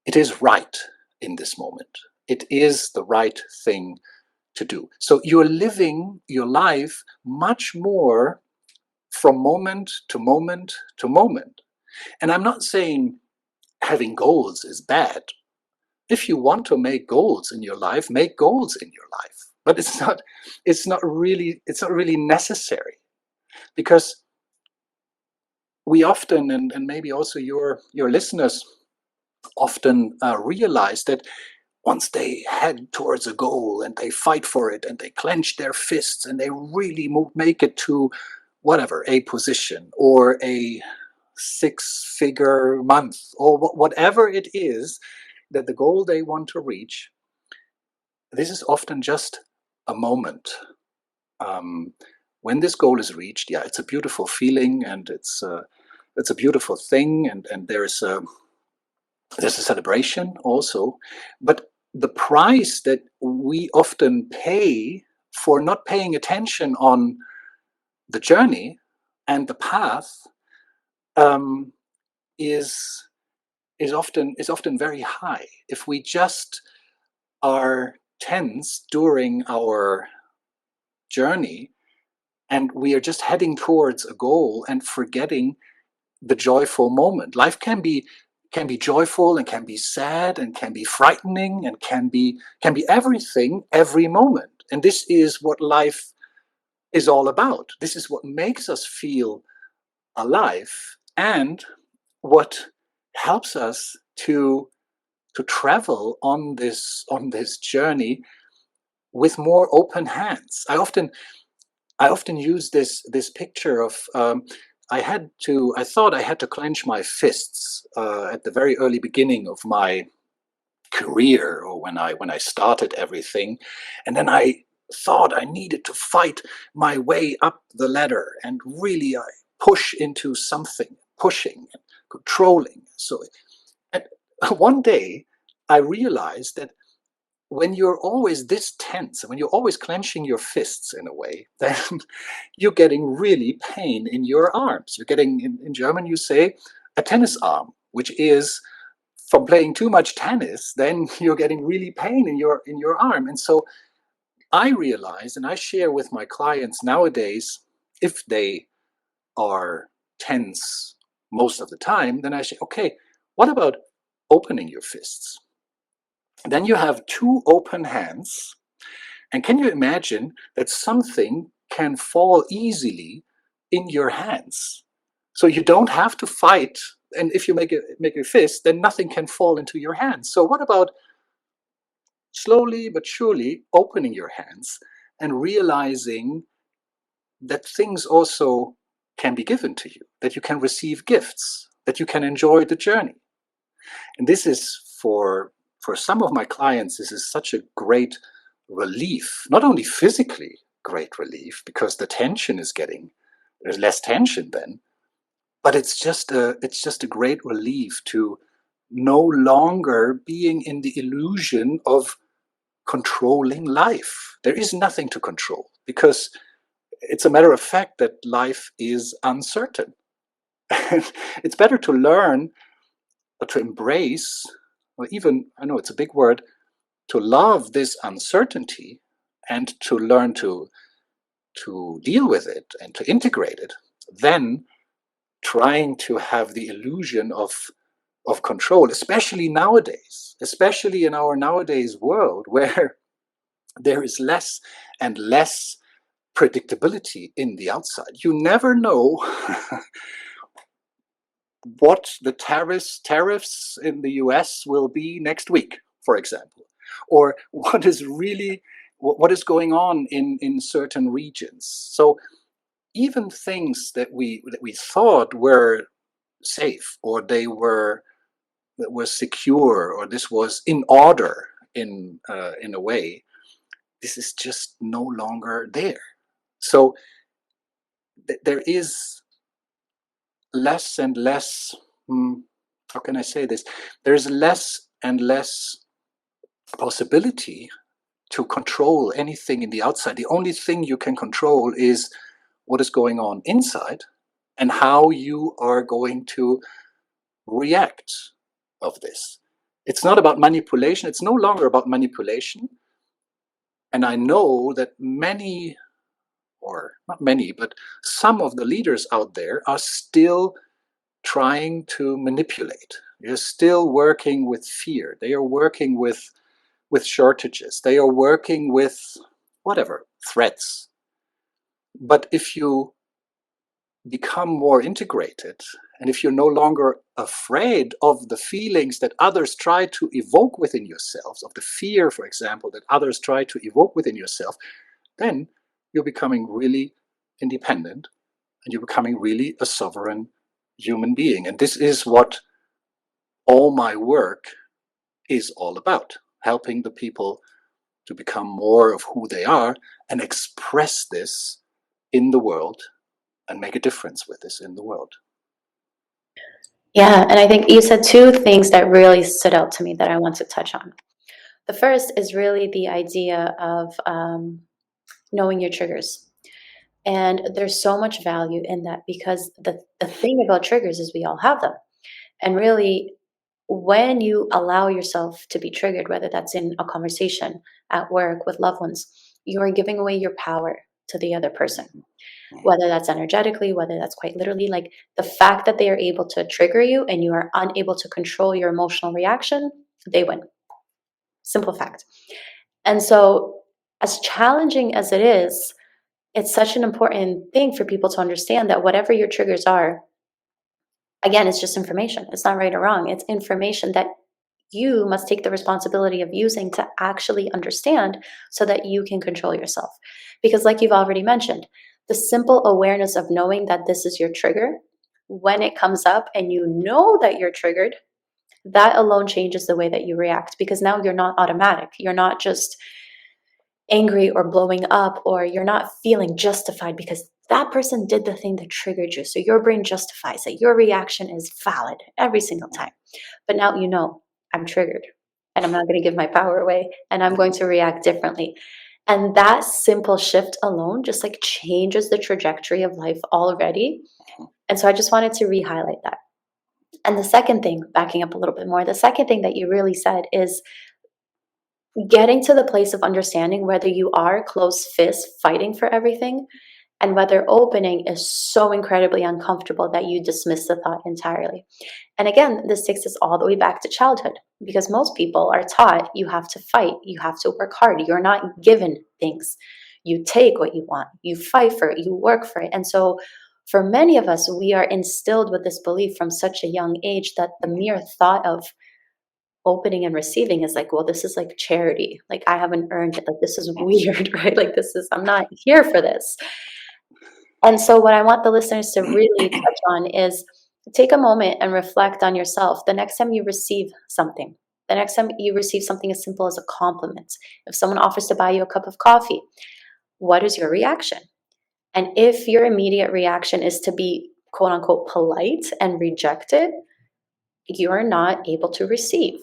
[SPEAKER 2] is right in this moment. It is the right thing to do. So you're living your life much more from moment to moment to moment. And I'm not saying having goals is bad. If you want to make goals in your life, make goals in your life. But it's not really necessary, because we often, and maybe also your listeners often realize that once they head towards a goal and they fight for it and they clench their fists and they really make it to whatever, a position or a six-figure month, or whatever it is that the goal they want to reach, this is often just a moment. When this goal is reached, yeah, it's a beautiful feeling, and it's a beautiful thing, and there's a celebration also. But the price that we often pay for not paying attention on the journey and the path um, is often very high. If we just are tense during our journey, and we are just heading towards a goal and forgetting the joyful moment. Life can be joyful, and can be sad, and can be frightening, and can be everything every moment. And this is what life is all about. This is what makes us feel alive, and what helps us to travel on this journey with more open hands. I often use this picture of I thought I had to clench my fists at the very early beginning of my career, or when I started everything, and then I thought I needed to fight my way up the ladder, and really I push into something, pushing and controlling. So, and one day I realized that when you're always this tense, when you're always clenching your fists in a way, then you're getting really pain in your arms. You're getting, in German you say, a tennis arm, which is, from playing too much tennis, then you're getting really pain in your arm. And so I realize, and I share with my clients nowadays, if they are tense most of the time, then I say, okay, what about opening your fists? Then you have two open hands. And can you imagine that something can fall easily in your hands? So you don't have to fight. And if you make a fist, then nothing can fall into your hands. So what about slowly but surely opening your hands and realizing that things also can be given to you, that you can receive gifts, that you can enjoy the journey. And this is for some of my clients, this is such a great relief, not only physically great relief, because the tension is there's less tension then, but it's just a great relief to no longer being in the illusion of controlling life. There is nothing to control, because it's a matter of fact that life is uncertain. It's better to learn or to embrace, or even, I know it's a big word, to love this uncertainty and to learn to deal with it and to integrate it, than trying to have the illusion of control, especially nowadays, especially in our nowadays world, where there is less and less predictability in the outside. You never know what the tariffs in the US will be next week, for example, or what is going on in certain regions. So even things that we thought were safe, or that were secure, or this was in order in a way, this is just no longer there. So there is less and less, how can I say this? There's less and less possibility to control anything in the outside. The only thing you can control is what is going on inside and how you are going to react of this. It's not about manipulation. It's no longer about manipulation. And I know that many, or not many, but some of the leaders out there are still trying to manipulate. They're still working with fear. They are working with shortages. They are working with whatever, threats. But if you become more integrated, and if you're no longer afraid of the feelings that others try to evoke within yourselves, of the fear, for example, that others try to evoke within yourself, then you're becoming really independent, and you're becoming really a sovereign human being. And this is what all my work is all about, helping the people to become more of who they are and express this in the world and make a difference with this in the world.
[SPEAKER 1] Yeah, and I think you said two things that really stood out to me that I want to touch on. The first is really the idea of knowing your triggers. And there's so much value in that, because the thing about triggers is we all have them. And really, when you allow yourself to be triggered, whether that's in a conversation, at work, with loved ones, you are giving away your power to the other person, whether that's energetically, whether that's quite literally. Like, the fact that they are able to trigger you and you are unable to control your emotional reaction, they win. Simple fact. And so, as challenging as it is, it's such an important thing for people to understand that whatever your triggers are, again, it's just information. It's not right or wrong. It's information that you must take the responsibility of using to actually understand, so that you can control yourself. Because, like you've already mentioned, the simple awareness of knowing that this is your trigger, when it comes up and you know that you're triggered, that alone changes the way that you react, because now you're not automatic. You're not just angry or blowing up, or you're not feeling justified because that person did the thing that triggered you. So your brain justifies it. Your reaction is valid every single time. But now you know, I'm triggered, and I'm not going to give my power away, and I'm going to react differently. And that simple shift alone just like changes the trajectory of life already. And so I just wanted to re-highlight that. And the second thing, backing up a little bit more, the second thing that you really said is getting to the place of understanding whether you are closed fist fighting for everything, and whether opening is so incredibly uncomfortable that you dismiss the thought entirely. And again, this takes us all the way back to childhood, because most people are taught you have to fight, you have to work hard, you're not given things. You take what you want, you fight for it, you work for it. And so for many of us, we are instilled with this belief from such a young age that the mere thought of opening and receiving is like, well, this is like charity. Like, I haven't earned it. Like, this is weird, right? Like, I'm not here for this. And so what I want the listeners to really touch on is take a moment and reflect on yourself. The next time you receive something, the next time you receive something as simple as a compliment, if someone offers to buy you a cup of coffee, what is your reaction? And if your immediate reaction is to be quote unquote polite and reject it, you're not able to receive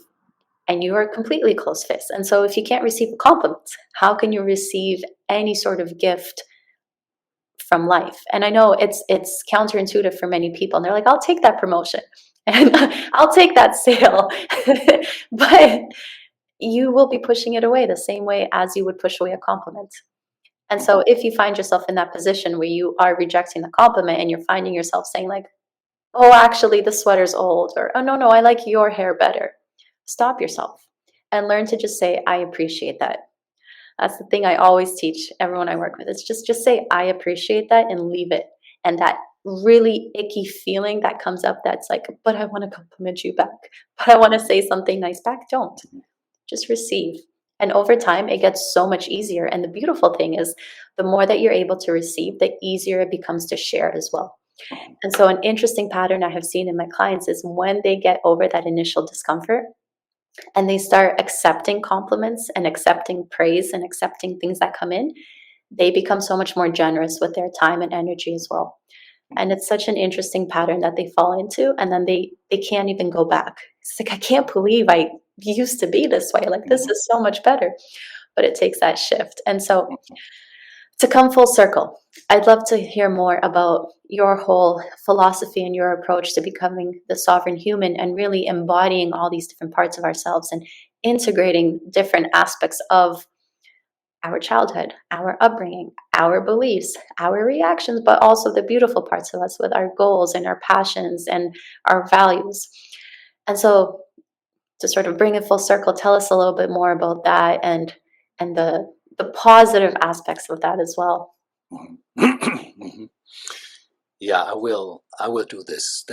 [SPEAKER 1] and you are completely closed fist. And so if you can't receive a compliment, how can you receive any sort of gift from life? And I know it's counterintuitive for many people. And they're like, I'll take that promotion and I'll take that sale. But you will be pushing it away the same way as you would push away a compliment. And so if you find yourself in that position where you are rejecting the compliment and you're finding yourself saying like, oh, actually the sweater's old, or oh no, I like your hair better. Stop yourself and learn to just say, I appreciate that. That's the thing I always teach everyone I work with. It's just say, I appreciate that and leave it. And that really icky feeling that comes up that's like, but I want to compliment you back, but I want to say something nice back. Don't. Just receive. And over time, it gets so much easier. And the beautiful thing is, the more that you're able to receive, the easier it becomes to share as well. And so, an interesting pattern I have seen in my clients is when they get over that initial discomfort and they start accepting compliments and accepting praise and accepting things that come in, they become so much more generous with their time and energy as well. And it's such an interesting pattern that they fall into, and then they can't even go back. It's like, I can't believe I used to be this way. Like, this is so much better. But it takes that shift. And so to come full circle, I'd love to hear more about your whole philosophy and your approach to becoming the sovereign human and really embodying all these different parts of ourselves and integrating different aspects of our childhood, our upbringing, our beliefs, our reactions, but also the beautiful parts of us with our goals and our passions and our values. And so to sort of bring it full circle, tell us a little bit more about that and the positive aspects of that as well.
[SPEAKER 2] Yeah, I will do this.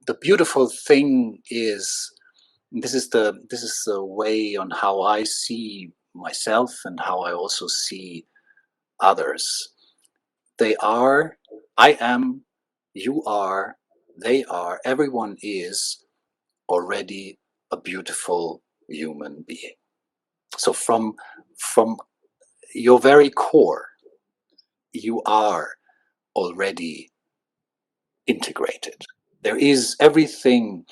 [SPEAKER 2] The beautiful thing is, this is the way on how I see myself and how I also see others. They are, I am, you are, they are, everyone is already a beautiful human being. So from your very core, you are already integrated. There is everything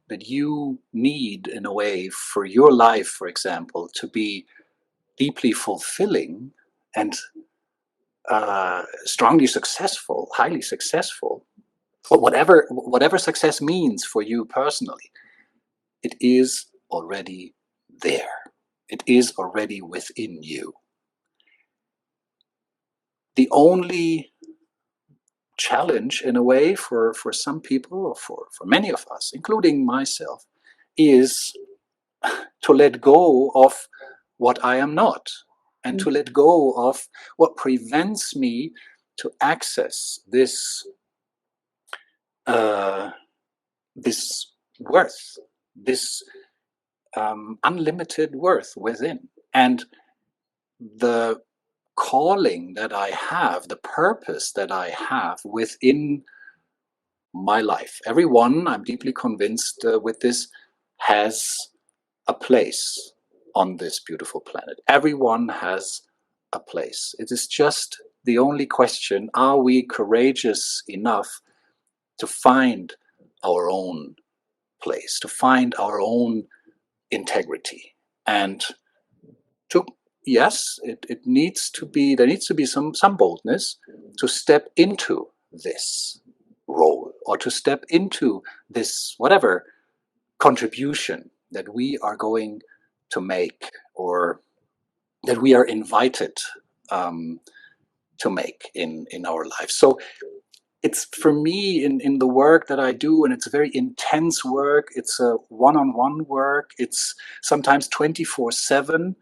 [SPEAKER 2] that you need in a way for your life, for example, to be deeply fulfilling and strongly successful, highly successful, or whatever success means for you personally. It is already there. It is already within you. The only challenge, in a way, for some people, or for many of us, including myself, is to let go of what I am not, and to let go of what prevents me to access this this worth, this unlimited worth within. And the calling that I have, the purpose that I have within my life. Everyone, I'm deeply convinced with this, has a place on this beautiful planet. Everyone has a place. It is just the only question, are we courageous enough to find our own place, to find our own integrity? And to, yes, it needs to be, there needs to be some boldness to step into this role, or to step into this whatever contribution that we are going to make, or that we are invited to make in our lives. So it's, for me, in the work that I do, and it's a very intense work, it's a one-on-one work, it's sometimes 24/7,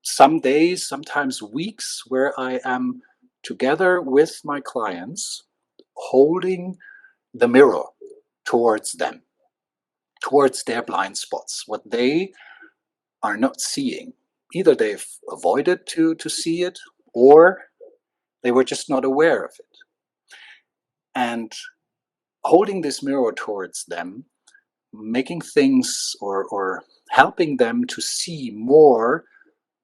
[SPEAKER 2] some days, sometimes weeks, where I am together with my clients, holding the mirror towards them, towards their blind spots, what they are not seeing. Either they've avoided to see it, or They were just not aware of it. And holding this mirror towards them, making things or helping them to see more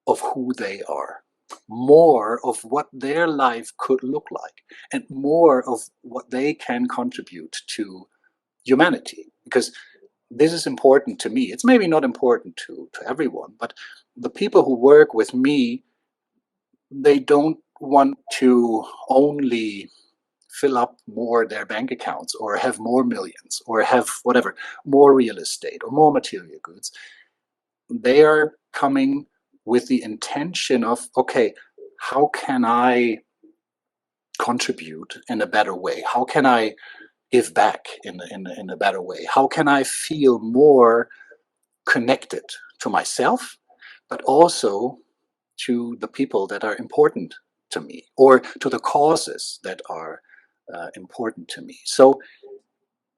[SPEAKER 2] of who they are, more of what their life could look like, and more of what they can contribute to humanity. Because this is important to me. It's maybe not important to everyone, but the people who work with me, they don't want to only fill up more their bank accounts or have more millions or have whatever, more real estate or more material goods. They are coming with the intention of, okay, how can I contribute in a better way? How can I give back in a better way? How can I feel more connected to myself, but also to the people that are important to me, or to the causes that are important to me? So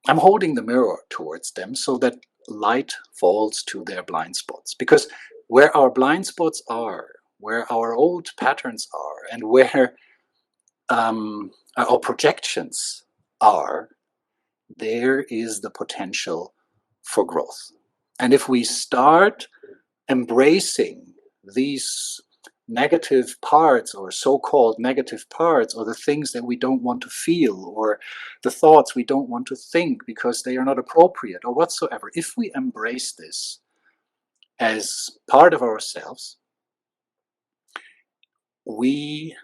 [SPEAKER 2] I'm holding the mirror towards them so that light falls to their blind spots. Because where our blind spots are, where our old patterns are, and where our projections are, there is the potential for growth. And if we start embracing these negative parts, or so-called negative parts, or the things that we don't want to feel, or the thoughts we don't want to think because they are not appropriate or whatsoever, if we embrace this as part of ourselves, we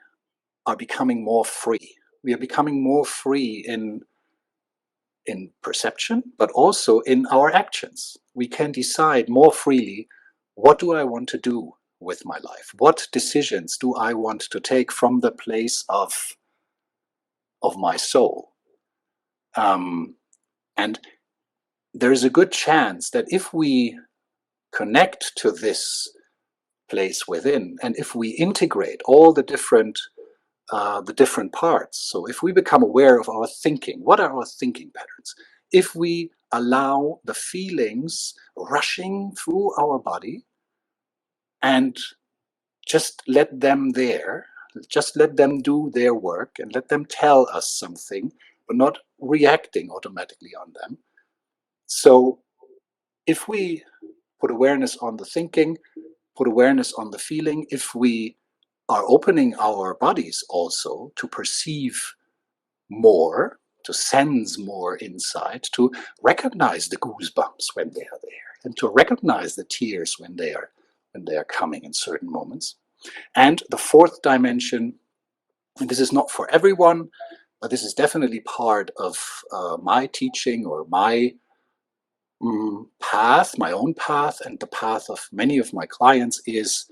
[SPEAKER 2] are becoming more free. We are becoming more free in perception, but also in our actions. We can decide more freely, what do I want to do with my life? What decisions do I want to take from the place of my soul? And there is a good chance that if we connect to this place within, and if we integrate all the different parts, so if we become aware of our thinking, what are our thinking patterns? If we allow the feelings rushing through our body and just let them there, just let them do their work and let them tell us something, but not reacting automatically on them. So if we put awareness on the thinking, put awareness on the feeling, if we are opening our bodies also to perceive more, to sense more inside, to recognize the goosebumps when they are there, and to recognize the tears when they are coming in certain moments. And the fourth dimension, and this is not for everyone, but this is definitely part of my teaching, or my path, my own path, and the path of many of my clients, is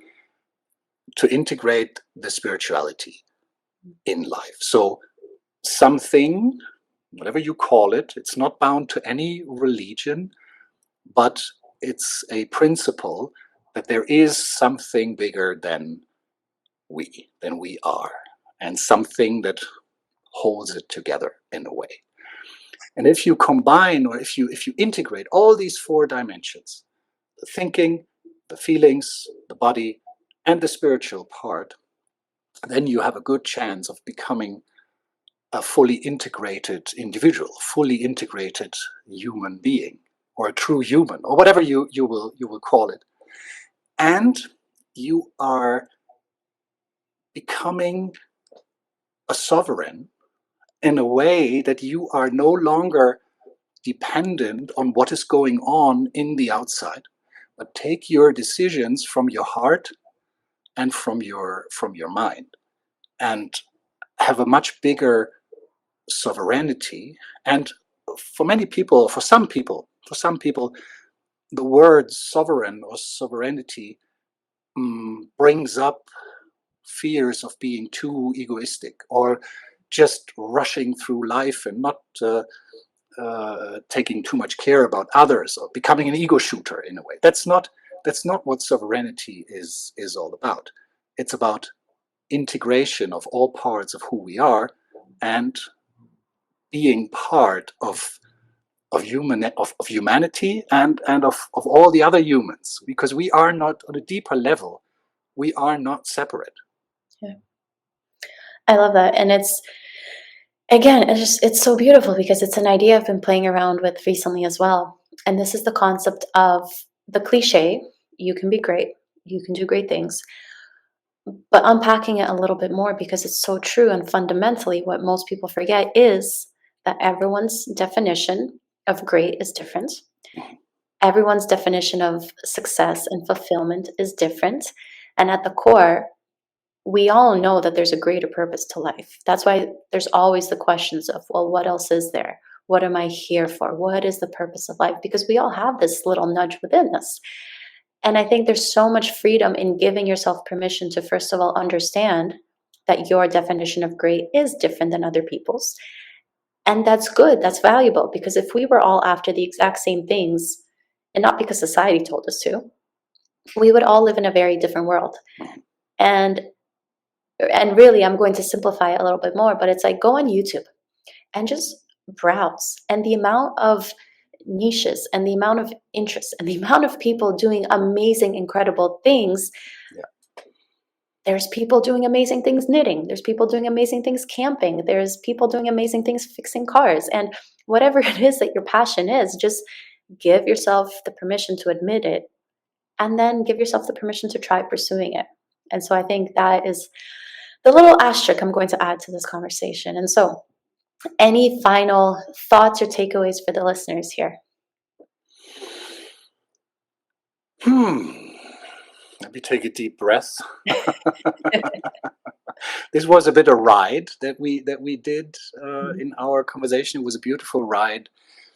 [SPEAKER 2] to integrate the spirituality in life. So something, whatever you call it, it's not bound to any religion, but it's a principle that there is something bigger than we are, and something that holds it together in a way. And if you combine, or if you integrate all these four dimensions, the thinking, the feelings, the body, and the spiritual part, then you have a good chance of becoming a fully integrated individual, fully integrated human being, or a true human, or whatever you will call it. And you are becoming a sovereign in a way that you are no longer dependent on what is going on in the outside, but take your decisions from your heart and from your mind, and have a much bigger sovereignty. And for many people, for some people, the word sovereign or sovereignty brings up fears of being too egoistic, or just rushing through life and not taking too much care about others, or becoming an ego shooter in a way. That's not what sovereignty is all about. It's about integration of all parts of who we are, and being part of humanity, and of all the other humans, because we are not, on a deeper level, we are not separate.
[SPEAKER 1] Yeah. I love that. And it's so beautiful because it's an idea I've been playing around with recently as well. And this is the concept of the cliche, you can be great, you can do great things, but unpacking it a little bit more because it's so true. And fundamentally, what most people forget is that everyone's definition of great is different. Everyone's definition of success and fulfillment is different. And at the core, we all know that there's a greater purpose to life. That's why there's always the questions of, well, what else is there? What am I here for? What is the purpose of life? Because we all have this little nudge within us. And I think there's so much freedom in giving yourself permission to, first of all, understand that your definition of great is different than other people's. And that's good, that's valuable, because if we were all after the exact same things, and not because society told us to, we would all live in a very different world. And really, I'm going to simplify it a little bit more, but it's like, go on YouTube and just browse. And the amount of niches and the amount of interest and the amount of people doing amazing, incredible things.
[SPEAKER 2] Yeah.
[SPEAKER 1] There's people doing amazing things knitting. There's people doing amazing things camping. There's people doing amazing things fixing cars. And whatever it is that your passion is, just give yourself the permission to admit it, and then give yourself the permission to try pursuing it. And so I think that is the little asterisk I'm going to add to this conversation. And so, any final thoughts or takeaways for the listeners here?
[SPEAKER 2] Let me take a deep breath. This was a bit of a ride that we did in our conversation. It was a beautiful ride.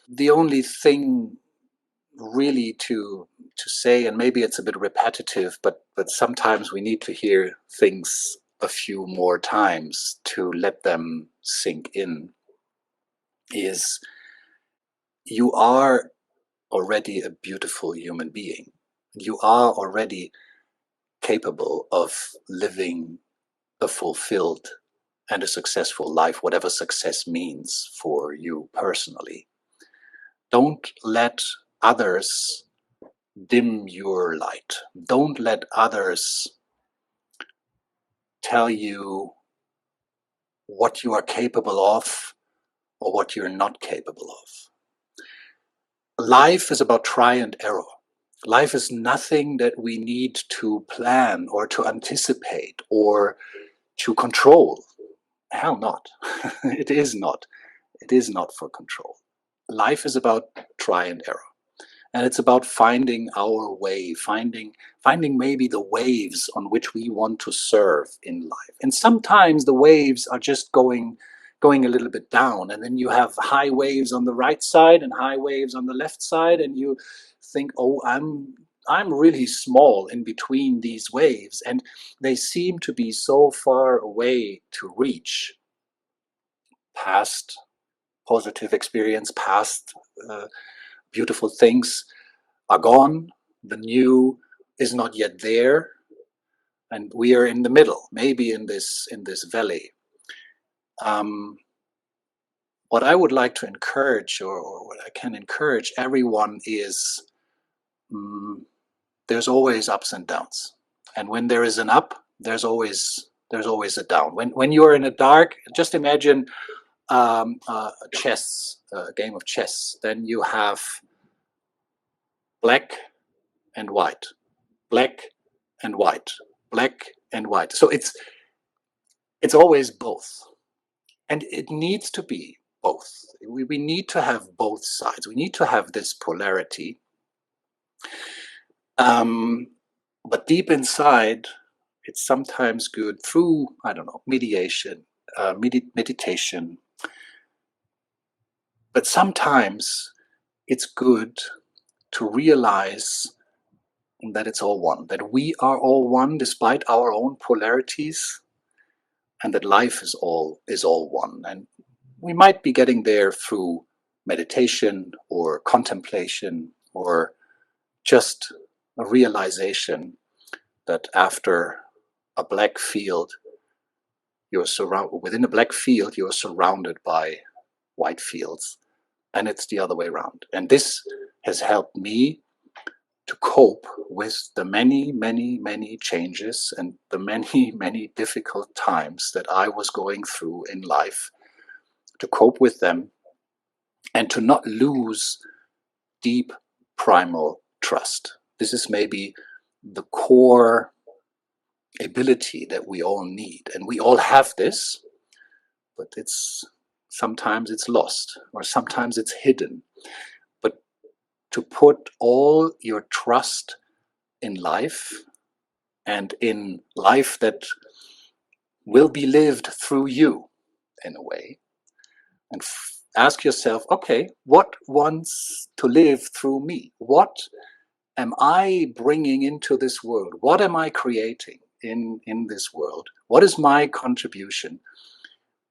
[SPEAKER 2] The only thing really to say, and maybe it's a bit repetitive, but sometimes we need to hear things a few more times to let them sink in, is you are already a beautiful human being. You are already capable of living a fulfilled and a successful life, whatever success means for you personally. Don't let others dim your light. Don't let others tell you what you are capable of or what you're not capable of. Life is about try and error. Life is nothing that we need to plan or to anticipate or to control. Hell not. It is not. It is not for control. Life is about try and error. And it's about finding our way, finding maybe the waves on which we want to surf in life. And sometimes the waves are just going a little bit down, and then you have high waves on the right side and high waves on the left side, and you think, oh, I'm really small in between these waves, and they seem to be so far away to reach. Past positive experience, past beautiful things are gone. The new is not yet there, and we are in the middle, maybe in this valley. What I would like to encourage, or what I can encourage everyone, is there's always ups and downs, and when there is an up, there's always a down. When you are in a dark, just imagine a game of chess. Then you have black and white, black and white, black and white. So it's always both, and it needs to be both. We need to have both sides. We need to have this polarity. But deep inside, it's sometimes good through, I don't know, meditation, but sometimes it's good to realize that it's all one, that we are all one despite our own polarities, and that life is all one. And we might be getting there through meditation or contemplation, or just a realization that after a black field, within a black field, you're surrounded by white fields, and it's the other way around. And this has helped me to cope with the many, many, many changes and the many, many difficult times that I was going through in life, to cope with them and to not lose deep primal trust. This is maybe the core ability that we all need, and we all have this, but sometimes it's lost, or sometimes it's hidden. But to put all your trust in life, and in life that will be lived through you in a way, and ask yourself, okay, what wants to live through me? What am I bringing into this world? What am I creating in this world? What is my contribution?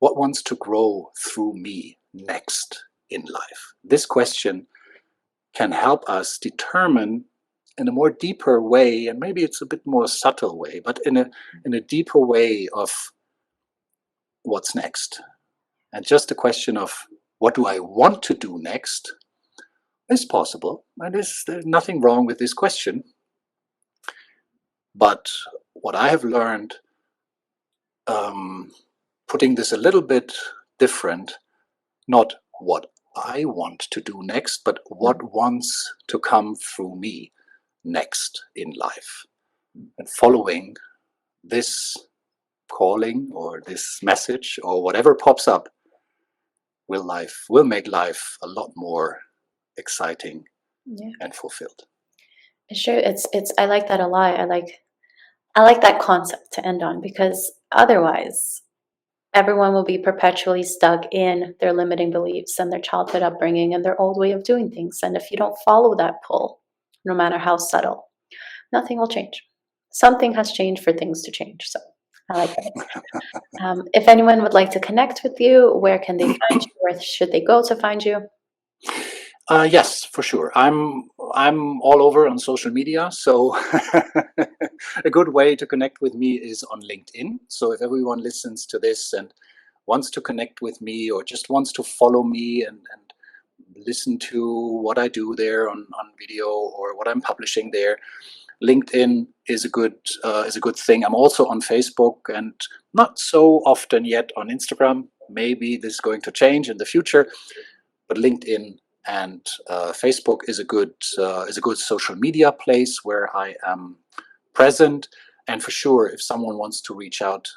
[SPEAKER 2] What wants to grow through me next in life? This question can help us determine in a more deeper way, and maybe it's a bit more subtle way, but in a deeper way of what's next. And just a question of what do I want to do next is possible. And there's nothing wrong with this question. But what I have learned, putting this a little bit different, not what I want to do next, but what wants to come through me next in life. And following this calling or this message or whatever pops up will make life a lot more exciting and fulfilled.
[SPEAKER 1] Sure, it's I like that a lot. I like that concept to end on, because otherwise everyone will be perpetually stuck in their limiting beliefs and their childhood upbringing and their old way of doing things. And if you don't follow that pull, no matter how subtle, nothing will change. Something has changed for things to change. So I like that. If anyone would like to connect with you, where can they find you? Where should they go to find you?
[SPEAKER 2] Yes, for sure. I'm all over on social media, so a good way to connect with me is on LinkedIn. So if everyone listens to this and wants to connect with me, or just wants to follow me and listen to what I do there on video, or what I'm publishing there, LinkedIn is a good thing. I'm also on Facebook, and not so often yet on Instagram. Maybe this is going to change in the future, but LinkedIn and Facebook is a good social media place where I am present. And for sure, if someone wants to reach out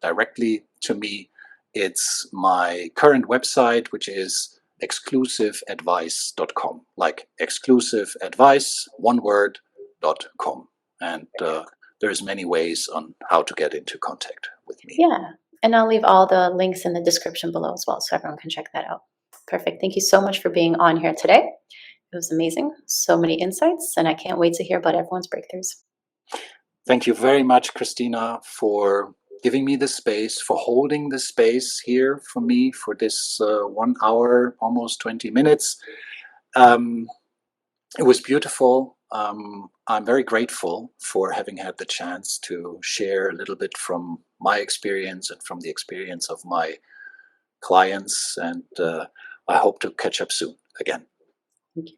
[SPEAKER 2] directly to me, it's my current website, which is exclusiveadvice.com, like exclusive advice, one word, .com. And there's many ways on how to get into contact with me.
[SPEAKER 1] Yeah. And I'll leave all the links in the description below as well, so everyone can check that out. Perfect. Thank you so much for being on here today. It was amazing. So many insights, and I can't wait to hear about everyone's breakthroughs.
[SPEAKER 2] Thank you very much, Christina, for giving me the space, for holding the space here for me for this 1 hour, almost 20 minutes. It was beautiful. I'm very grateful for having had the chance to share a little bit from my experience and from the experience of my clients. And I hope to catch up soon again.
[SPEAKER 1] Thank you.